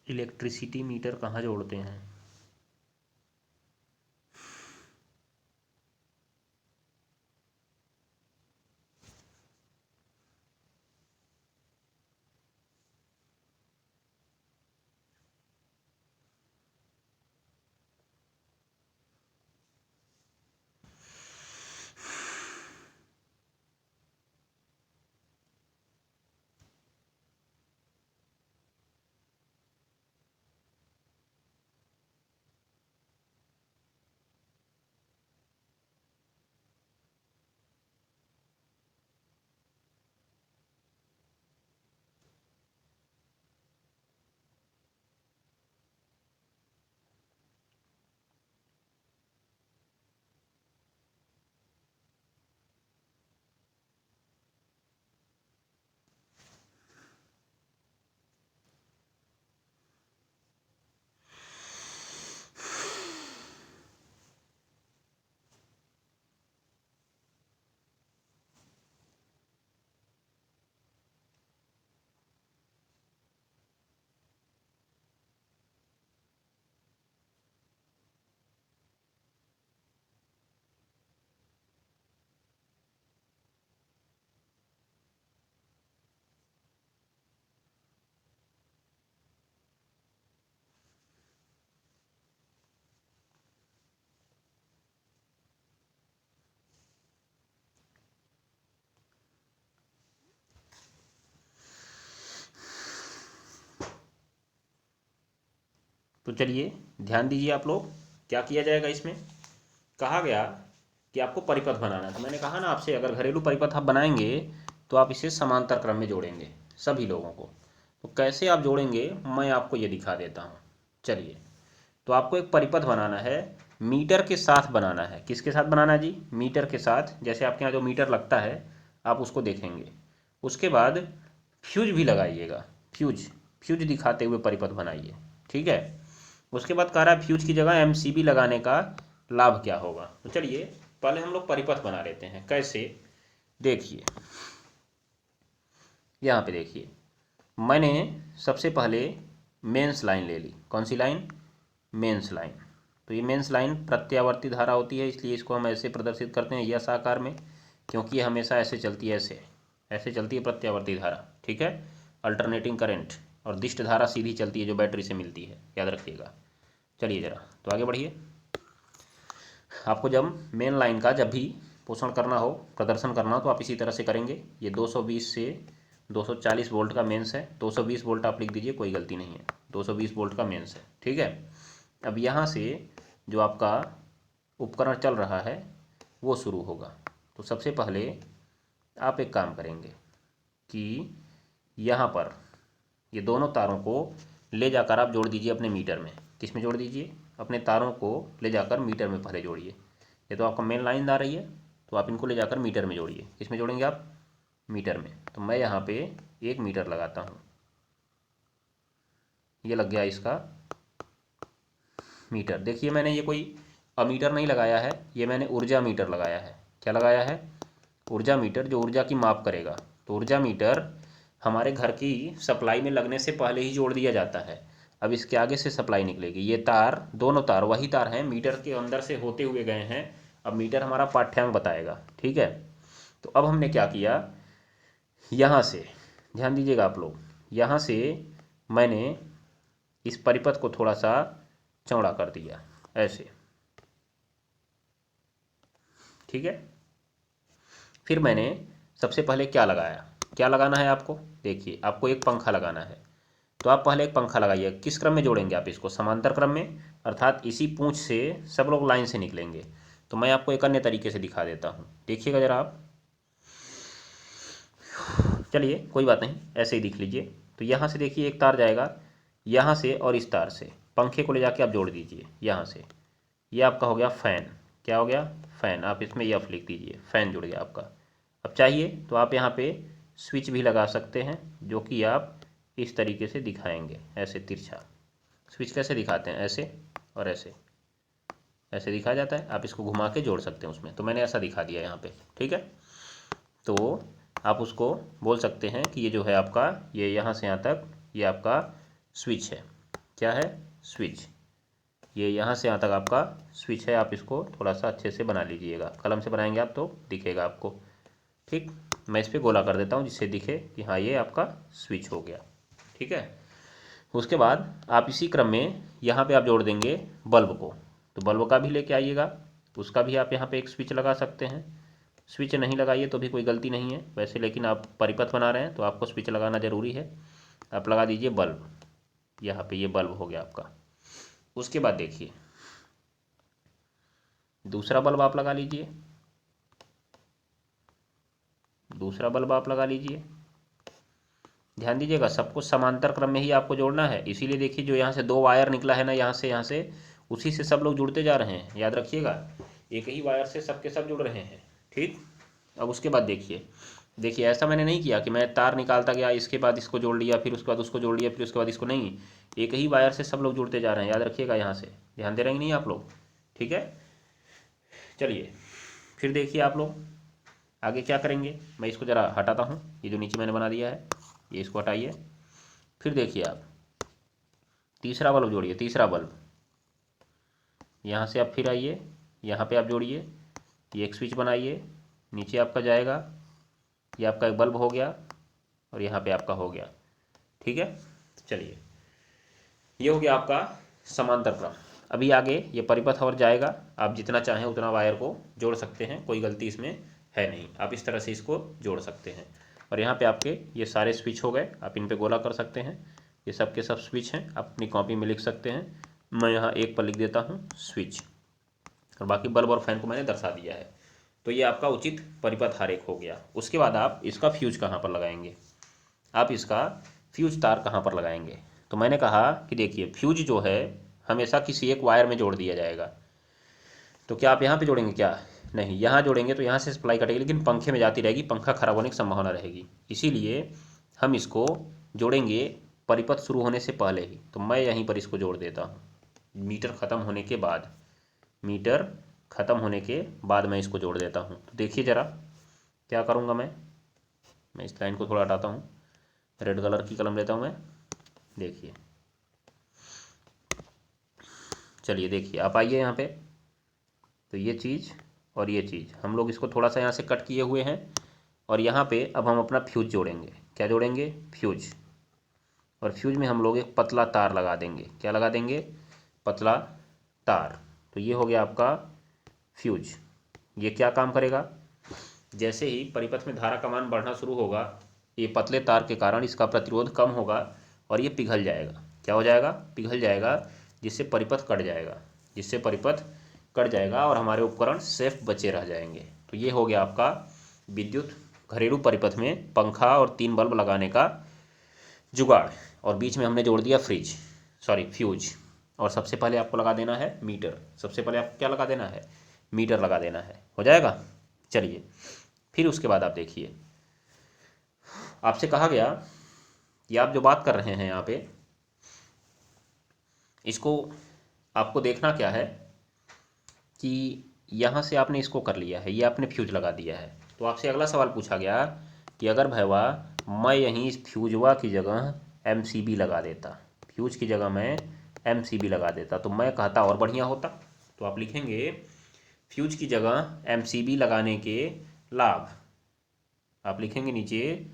इलेक्ट्रिसिटी मीटर कहाँ जोड़ते हैं? तो चलिए ध्यान दीजिए आप लोग, क्या किया जाएगा इसमें। कहा गया कि आपको परिपथ बनाना है, तो मैंने कहा ना आपसे, अगर घरेलू परिपथ आप बनाएंगे तो आप इसे समांतर क्रम में जोड़ेंगे सभी लोगों को। तो कैसे आप जोड़ेंगे मैं आपको ये दिखा देता हूँ। चलिए, तो आपको एक परिपथ बनाना है, मीटर के साथ बनाना है। किसके साथ बनाना है जी? मीटर के साथ। जैसे आपके यहाँ जो मीटर लगता है आप उसको देखेंगे। उसके बाद फ्यूज भी लगाइएगा, फ्यूज फ्यूज दिखाते हुए परिपथ बनाइए, ठीक है। उसके बाद कह रहा है फ्यूज की जगह एमसीबी लगाने का लाभ क्या होगा। तो चलिए पहले हम लोग परिपथ बना लेते हैं। कैसे? देखिए, यहाँ पे देखिए, मैंने सबसे पहले मेंस लाइन ले ली। कौन सी लाइन? Mains line. तो ये मेंस लाइन प्रत्यावर्ती धारा होती है, इसलिए इसको हम ऐसे प्रदर्शित करते हैं यस आकार में, क्योंकि ये हमेशा ऐसे चलती है, ऐसे ऐसे चलती है प्रत्यावर्ती धारा, ठीक है। Alternating current. और दिष्ट धारा सीधी चलती है जो बैटरी से मिलती है, याद रखिएगा। चलिए ज़रा तो आगे बढ़िए। आपको जब मेन लाइन का जब भी पोषण करना हो, प्रदर्शन करना हो, तो आप इसी तरह से करेंगे। ये 220 से 240 वोल्ट का मेंस है। 220 वोल्ट आप लिख दीजिए, कोई गलती नहीं है। 220 वोल्ट का मेंस है, ठीक है। अब यहाँ से जो आपका उपकरण चल रहा है वो शुरू होगा। तो सबसे पहले आप एक काम करेंगे कि यहाँ पर ये दोनों तारों को ले जाकर आप जोड़ दीजिए अपने मीटर में। किस में जोड़ दीजिए? अपने तारों को ले जाकर मीटर में पहले जोड़िए। ये तो आपका मेन लाइन आ रही है, तो आप इनको ले जाकर मीटर में जोड़िए। किस में जोड़ेंगे आप? मीटर में। तो मैं यहाँ पे 1 मीटर लगाता हूँ। ये लग गया इसका मीटर। देखिए मैंने ये कोई अमीटर नहीं लगाया है, ये मैंने ऊर्जा मीटर लगाया है। क्या लगाया है? ऊर्जा मीटर, जो ऊर्जा की माप करेगा। तो ऊर्जा मीटर हमारे घर की सप्लाई में लगने से पहले ही जोड़ दिया जाता है। अब इसके आगे से सप्लाई निकलेगी। ये तार, दोनों तार वही तार हैं, मीटर के अंदर से होते हुए गए हैं। अब मीटर हमारा पाठ्यांक बताएगा, ठीक है। तो अब हमने क्या किया, यहाँ से ध्यान दीजिएगा आप लोग, यहाँ से मैंने इस परिपथ को थोड़ा सा चौड़ा कर दिया, ऐसे, ठीक है। फिर मैंने सबसे पहले क्या लगाया, क्या लगाना है आपको? देखिए, आपको एक पंखा लगाना है। तो आप पहले एक पंखा लगाइए। किस क्रम में जोड़ेंगे आप इसको? समांतर क्रम में, अर्थात इसी पूंछ से सब लोग लाइन से निकलेंगे। तो मैं आपको एक अन्य तरीके से दिखा देता हूँ, देखिएगा ज़रा आप। चलिए कोई बात नहीं, ऐसे ही दिख लीजिए। तो यहाँ से देखिए एक तार जाएगा यहाँ से, और इस तार से पंखे को ले जाके आप जोड़ दीजिए यहाँ से। ये आपका हो गया फ़ैन। क्या हो गया? फ़ैन। आप इसमें यफ लिख दीजिए, फ़ैन जुड़ गया आपका। अब चाहिए तो आप यहाँ पे स्विच भी लगा सकते हैं, जो कि आप इस तरीके से दिखाएंगे, ऐसे तिरछा। स्विच कैसे दिखाते हैं? ऐसे और ऐसे, ऐसे दिखाया जाता है। आप इसको घुमा के जोड़ सकते हैं उसमें। तो मैंने ऐसा दिखा दिया यहाँ पे, ठीक है। तो आप उसको बोल सकते हैं कि ये जो है आपका, ये यहाँ से यहाँ तक ये आपका स्विच है, क्या है, स्विच। ये यहाँ से यहाँ तक आपका स्विच है। आप इसको थोड़ा सा अच्छे से बना लीजिएगा, कलम से बनाएंगे आप तो दिखेगा आपको। ठीक, मैं इस पर गोला कर देता हूँ जिससे दिखे कि हाँ ये आपका स्विच हो गया। ठीक है, उसके बाद आप इसी क्रम में यहाँ पे आप जोड़ देंगे बल्ब को। तो बल्ब का भी लेके आइएगा, उसका भी आप यहाँ पे एक स्विच लगा सकते हैं। स्विच नहीं लगाइए तो भी कोई गलती नहीं है वैसे, लेकिन आप परिपथ बना रहे हैं तो आपको स्विच लगाना ज़रूरी है। आप लगा दीजिए बल्ब, यहाँ पे ये बल्ब हो गया आपका। उसके बाद देखिए दूसरा बल्ब आप लगा लीजिए, दूसरा बल्ब आप लगा लीजिए। ध्यान दीजिएगा सबको समांतर क्रम में ही आपको जोड़ना है, इसीलिए देखिए जो यहाँ से 2 वायर निकला है ना, यहाँ से उसी से सब लोग जुड़ते जा रहे हैं, याद रखिएगा एक ही वायर से सबके सब जुड़ रहे हैं। ठीक, अब उसके बाद देखिए, देखिए ऐसा मैंने नहीं किया कि मैं तार निकालता गया, इसके बाद इसको जोड़ लिया, फिर उसके बाद उसको जोड़ लिया, फिर उसके बाद इसको, नहीं, एक ही वायर से सब लोग जुड़ते जा रहे हैं, याद रखिएगा। यहाँ से ध्यान दे रहे हैं नहीं आप लोग? ठीक है, चलिए फिर देखिए आप लोग आगे क्या करेंगे। मैं इसको ज़रा हटाता हूँ, ये जो नीचे मैंने बना दिया है ये इसको हटाइए। फिर देखिए आप तीसरा बल्ब जोड़िए, तीसरा बल्ब यहाँ से आप फिर आइए, यहाँ पे आप जोड़िए, ये एक स्विच बनाइए, नीचे आपका जाएगा, ये आपका एक बल्ब हो गया और यहाँ पे आपका हो गया। ठीक है, चलिए ये हो गया आपका समांतर क्रम। अभी आगे ये परिपथ और जाएगा, आप जितना चाहें उतना वायर को जोड़ सकते हैं, कोई गलती इसमें है नहीं, आप इस तरह से इसको जोड़ सकते हैं। और यहाँ पे आपके ये सारे स्विच हो गए, आप इन पे गोला कर सकते हैं, ये सब के सब स्विच हैं, आप अपनी कॉपी में लिख सकते हैं। मैं यहाँ एक पर लिख देता हूँ स्विच, और बाकी बल्ब और फैन को मैंने दर्शा दिया है। तो ये आपका उचित परिपथ आरेख हो गया। उसके बाद आप इसका फ्यूज कहाँ पर लगाएंगे, आप इसका फ्यूज तार कहाँ पर लगाएंगे। तो मैंने कहा कि देखिए फ्यूज जो है हमेशा किसी एक वायर में जोड़ दिया जाएगा। तो क्या आप यहाँ पे जोड़ेंगे, क्या नहीं, यहाँ जोड़ेंगे तो यहाँ से सप्लाई कटेगी, लेकिन पंखे में जाती रहेगी, पंखा खराब होने की संभावना रहेगी, इसीलिए हम इसको जोड़ेंगे परिपथ शुरू होने से पहले ही। तो मैं यहीं पर इसको जोड़ देता हूँ, मीटर ख़त्म होने के बाद, मीटर ख़त्म होने के बाद मैं इसको जोड़ देता हूँ। तो देखिए ज़रा क्या करूँगा मैं इस लाइन को थोड़ा हटाता हूँ, रेड कलर की कलम लेता हूँ मैं, देखिए। चलिए देखिए आप आइए यहाँ पे, तो ये चीज़ और ये चीज़ हम लोग इसको थोड़ा सा यहाँ से कट किए हुए हैं, और यहाँ पे अब हम अपना फ्यूज जोड़ेंगे। क्या जोड़ेंगे, फ्यूज। और फ्यूज में हम लोग एक पतला तार लगा देंगे, क्या लगा देंगे, पतला तार। तो ये हो गया आपका फ्यूज। ये क्या काम करेगा, जैसे ही परिपथ में धारा का मान बढ़ना शुरू होगा, ये पतले तार के कारण इसका प्रतिरोध कम होगा और ये पिघल जाएगा। क्या हो जाएगा, पिघल जाएगा, जिससे परिपथ कट जाएगा, जिससे परिपथ कट जाएगा और हमारे उपकरण सेफ बचे रह जाएंगे। तो ये हो गया आपका विद्युत घरेलू परिपथ में पंखा और 3 बल्ब लगाने का जुगाड़। और बीच में हमने जोड़ दिया फ्यूज। और सबसे पहले आपको लगा देना है मीटर, सबसे पहले आपको क्या लगा देना है, मीटर लगा देना है, हो जाएगा। चलिए फिर उसके बाद आप देखिए, आपसे कहा गया कि आप जो बात कर रहे हैं यहाँ पे, इसको आपको देखना क्या है कि यहाँ से आपने इसको कर लिया है, ये आपने फ्यूज लगा दिया है। तो आपसे अगला सवाल पूछा गया कि अगर भैया मैं यहीं इस फ्यूजवा की जगह MCB लगा देता, फ्यूज की जगह मैं MCB लगा देता, तो मैं कहता और बढ़िया होता। तो आप लिखेंगे फ्यूज की जगह MCB लगाने के लाभ, आप लिखेंगे नीचे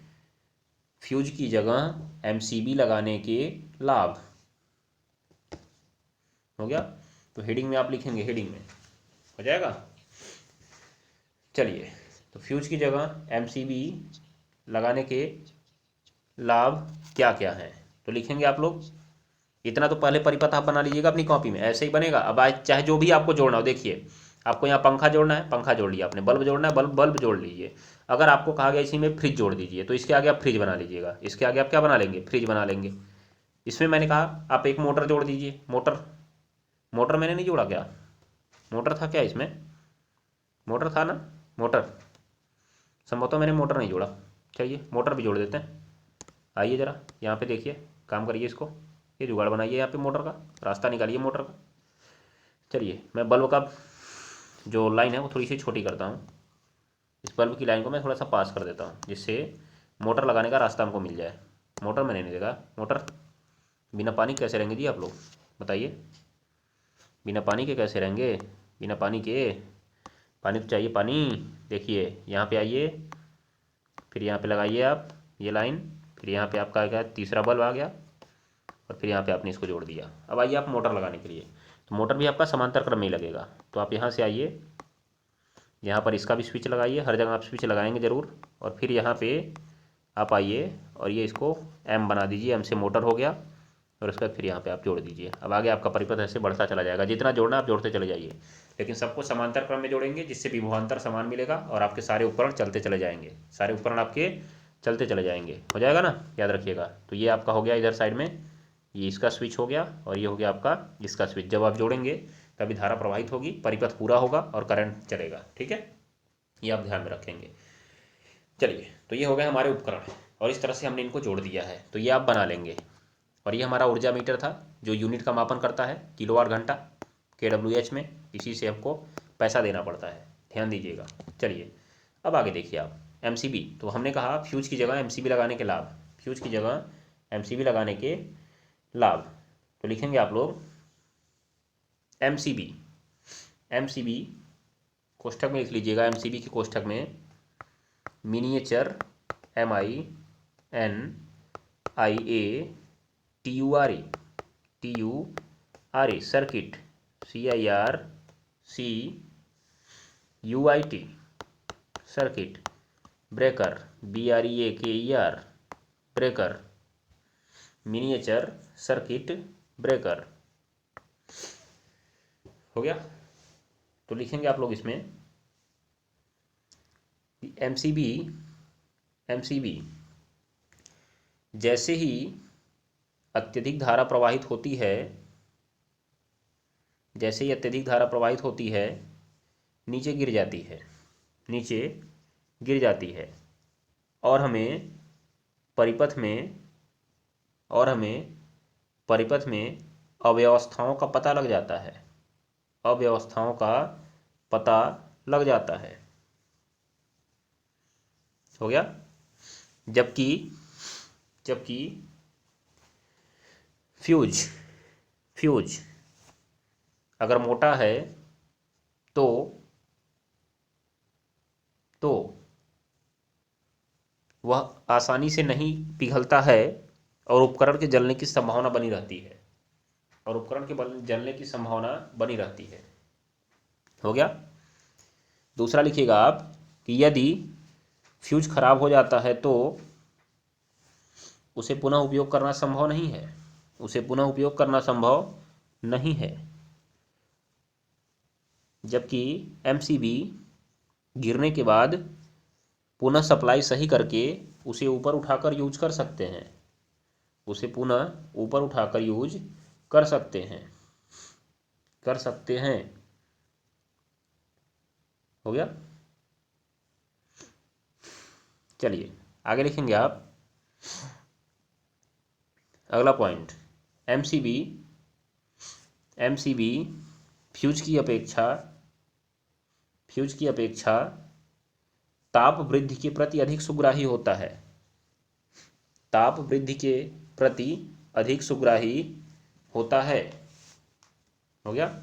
फ्यूज की जगह MCB लगाने के लाभ, हो गया। तो हेडिंग में आप लिखेंगे, हेडिंग में हो जाएगा। चलिए तो फ्यूज की जगह MCB लगाने के लाभ क्या क्या हैं, तो लिखेंगे आप लोग। इतना तो पहले परिपथ आप बना लीजिएगा अपनी कॉपी में, ऐसे ही बनेगा। अब आज चाहे जो भी आपको जोड़ना हो, देखिए आपको यहाँ पंखा जोड़ना है, पंखा जोड़ लिया आपने, बल्ब जोड़ना है, बल्ब जोड़ लीजिए। अगर आपको कहा गया इसी में फ्रिज जोड़ दीजिए, तो इसके आगे आप फ्रिज बना लीजिएगा, इसके आगे आप क्या बना लेंगे, फ्रिज बना लेंगे। इसमें मैंने कहा आप एक मोटर जोड़ दीजिए, मोटर मैंने नहीं जोड़ा, क्या मोटर था क्या इसमें, मोटर था ना, मोटर संभवतः मैंने मोटर नहीं जोड़ा। चलिए मोटर भी जोड़ देते हैं। आइए ज़रा यहाँ पे देखिए, काम करिए इसको, ये जुगाड़ बनाइए, यहाँ पे मोटर का रास्ता निकालिए मोटर का। चलिए मैं बल्ब का जो लाइन है वो थोड़ी सी छोटी करता हूँ, इस बल्ब की लाइन को मैं थोड़ा सा पास कर देता हूँ, जिससे मोटर लगाने का रास्ता हमको मिल जाए। मोटर मैंने नहीं देखा, मोटर बिना पानी कैसे रहेंगे जी आप लोग, बताइए। बिना पानी के कैसे रहेंगे, बिना पानी के, पानी तो चाहिए पानी। देखिए यहाँ पे आइए, फिर यहाँ पे लगाइए आप ये लाइन, फिर यहाँ पे आपका क्या तीसरा बल्ब आ गया, और फिर यहाँ पे आपने इसको जोड़ दिया। अब आइए आप मोटर लगाने के लिए, तो मोटर भी आपका समांतर क्रम में ही लगेगा। तो आप यहाँ से आइए, यहाँ पर इसका भी स्विच लगाइए, हर जगह आप स्विच लगाएंगे ज़रूर। और फिर यहाँ पे आप आइए और ये इसको एम बना दीजिए, एम से मोटर हो गया। और उसके बाद फिर यहाँ पे आप जोड़ दीजिए। अब आगे आपका परिपथ ऐसे बढ़ता चला जाएगा, जितना जोड़ना आप जोड़ते चले जाइए, लेकिन सबको समांतर क्रम में जोड़ेंगे, जिससे विभवांतर समान मिलेगा और आपके सारे उपकरण चलते चले जाएंगे, सारे उपकरण आपके चलते चले जाएंगे। हो जाएगा ना, याद रखिएगा। तो ये आपका हो गया इधर साइड में, ये इसका स्विच हो गया और ये हो गया आपका इसका स्विच। जब आप जोड़ेंगे तभी धारा प्रवाहित होगी, परिपथ पूरा होगा और करंट चलेगा। ठीक है, ये आप ध्यान में रखेंगे। चलिए, तो ये हो गए हमारे उपकरण और इस तरह से हमने इनको जोड़ दिया है, तो ये आप बना लेंगे। और ये हमारा ऊर्जा मीटर था जो यूनिट का मापन करता है, किलोवाट घंटा kWh में। इसी से हमको पैसा देना पड़ता है, ध्यान दीजिएगा। चलिए अब आगे देखिए आप MCB। तो हमने कहा फ्यूज की जगह MCB लगाने के लाभ, फ्यूज की जगह MCB लगाने के लाभ। तो लिखेंगे आप लोग MCB कोष्ठक में लिख लीजिएगा। MCB के कोष्ठक में miniature MINIATURE circuit CIRCUIT circuit, breaker BREAKER breaker, miniature circuit breaker. हो गया, तो लिखेंगे आप लोग इसमें MCB जैसे ही अत्यधिक धारा प्रवाहित होती है, जैसे ही अत्यधिक धारा प्रवाहित होती है नीचे गिर जाती है, नीचे गिर जाती है। और हमें परिपथ में अव्यवस्थाओं का पता लग जाता है, अव्यवस्थाओं का पता लग जाता है। हो गया, जबकि फ्यूज अगर मोटा है तो वह आसानी से नहीं पिघलता है और उपकरण के जलने की संभावना बनी रहती है, जलने की संभावना बनी रहती है। हो गया, दूसरा लिखिएगा आप कि यदि फ्यूज खराब हो जाता है तो उसे पुनः उपयोग करना संभव नहीं है, जबकि MCB गिरने के बाद पुनः सप्लाई सही करके उसे ऊपर उठाकर यूज कर सकते हैं, कर सकते हैं। हो गया, चलिए आगे लिखेंगे आप अगला पॉइंट। MCB फ्यूज की अपेक्षा ताप वृद्धि के प्रति अधिक सुग्राही होता है, हो गया,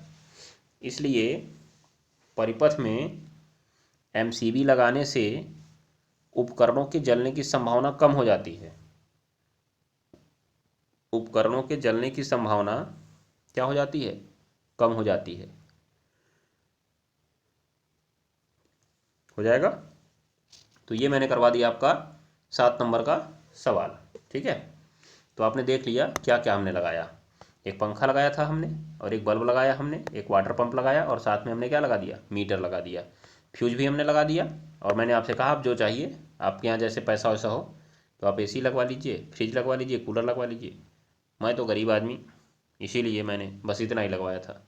इसलिए परिपथ में MCB लगाने से उपकरणों के जलने की संभावना कम हो जाती है, क्या हो जाती है, कम हो जाती है। हो जाएगा, तो ये मैंने करवा दिया आपका 7 नंबर का सवाल। ठीक है, तो आपने देख लिया क्या क्या हमने लगाया। एक पंखा लगाया था हमने, और एक बल्ब लगाया हमने, एक वाटर पंप लगाया, और साथ में हमने क्या लगा दिया, मीटर लगा दिया। फ्यूज भी हमने लगा दिया, और मैंने आपसे कहा आप जो चाहिए, आपके यहाँ जैसे पैसा वैसा हो तो आप AC लगवा लीजिए, फ्रिज लगवा लीजिए, कूलर लगवा लीजिए। मैं तो गरीब आदमी, इसीलिए मैंने बस इतना ही लगवाया था।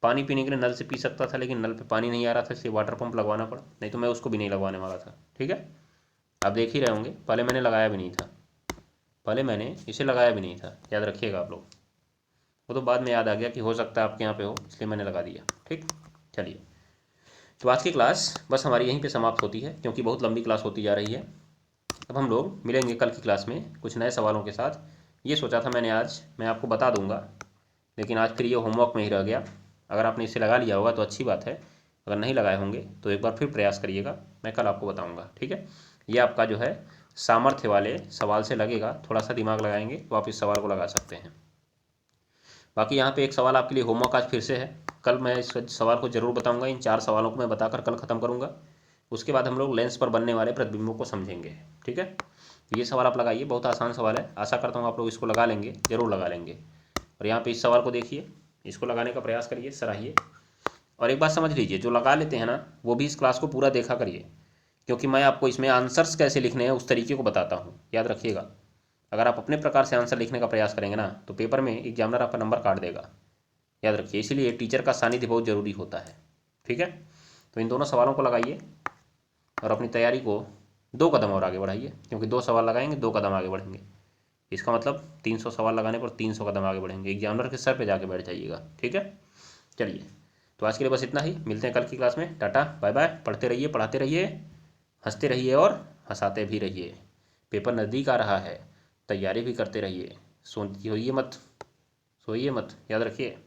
पानी पीने के लिए नल से पी सकता था, लेकिन नल पे पानी नहीं आ रहा था, इसलिए वाटर पंप लगवाना पड़ा, नहीं तो मैं उसको भी नहीं लगवाने वाला था। ठीक है, आप देख ही रहे होंगे, पहले मैंने लगाया भी नहीं था, याद रखिएगा आप लोग। वो तो बाद में याद आ गया कि हो सकता है आपके यहाँ पे हो, इसलिए मैंने लगा दिया। ठीक, चलिए, तो आज की क्लास बस हमारी यहीं पे समाप्त होती है, क्योंकि बहुत लंबी क्लास होती जा रही है। अब हम लोग मिलेंगे कल की क्लास में कुछ नए सवालों के साथ। ये सोचा था मैंने आज मैं आपको बता दूंगा, लेकिन आज फिर ये होमवर्क में ही रह गया। अगर आपने इसे लगा लिया होगा तो अच्छी बात है, अगर नहीं लगाए होंगे तो एक बार फिर प्रयास करिएगा, मैं कल आपको बताऊंगा। ठीक है, ये आपका जो है सामर्थ्य वाले सवाल से लगेगा, थोड़ा सा दिमाग लगाएंगे तो आप इस सवाल को लगा सकते हैं। बाकी यहाँ पे एक सवाल आपके लिए होमवर्क आज फिर से है, कल मैं इस सवाल को जरूर बताऊंगा। इन 4 सवालों को मैं बताकर कल ख़त्म करूँगा। उसके बाद हम लोग लेंस पर बनने वाले प्रतिबिंबों को समझेंगे। ठीक है, ये सवाल आप लगाइए, बहुत आसान सवाल है, आशा करता हूँ आप लोग इसको लगा लेंगे, जरूर लगा लेंगे। और यहाँ पे इस सवाल को देखिए, इसको लगाने का प्रयास करिए, सराहिए। और एक बात समझ लीजिए, जो लगा लेते हैं ना वो भी इस क्लास को पूरा देखा करिए, क्योंकि मैं आपको इसमें आंसर्स कैसे लिखने हैं उस तरीके को बताता हूँ, याद रखिएगा। अगर आप अपने प्रकार से आंसर लिखने का प्रयास करेंगे ना तो पेपर में एग्जामिनर आपका नंबर काट देगा, याद रखिए। इसीलिए टीचर का सानिध्य बहुत ज़रूरी होता है। ठीक है, तो इन दोनों सवालों को लगाइए और अपनी तैयारी को 2 कदम और आगे बढ़ाइए, क्योंकि 2 सवाल लगाएंगे 2 कदम आगे बढ़ेंगे। इसका मतलब 300 सवाल लगाने पर 300 कदम आगे बढ़ेंगे, एग्जामिनर के सर पे जाके बैठ जाइएगा। ठीक है, चलिए, तो आज के लिए बस इतना ही, मिलते हैं कल की क्लास में। टाटा बाय बाय, पढ़ते रहिए, पढ़ाते रहिए, हंसते रहिए और हंसाते भी रहिए। पेपर नज़दीक आ रहा है, तैयारी भी करते रहिए, सोइए मत, सोइए मत, याद रखिए।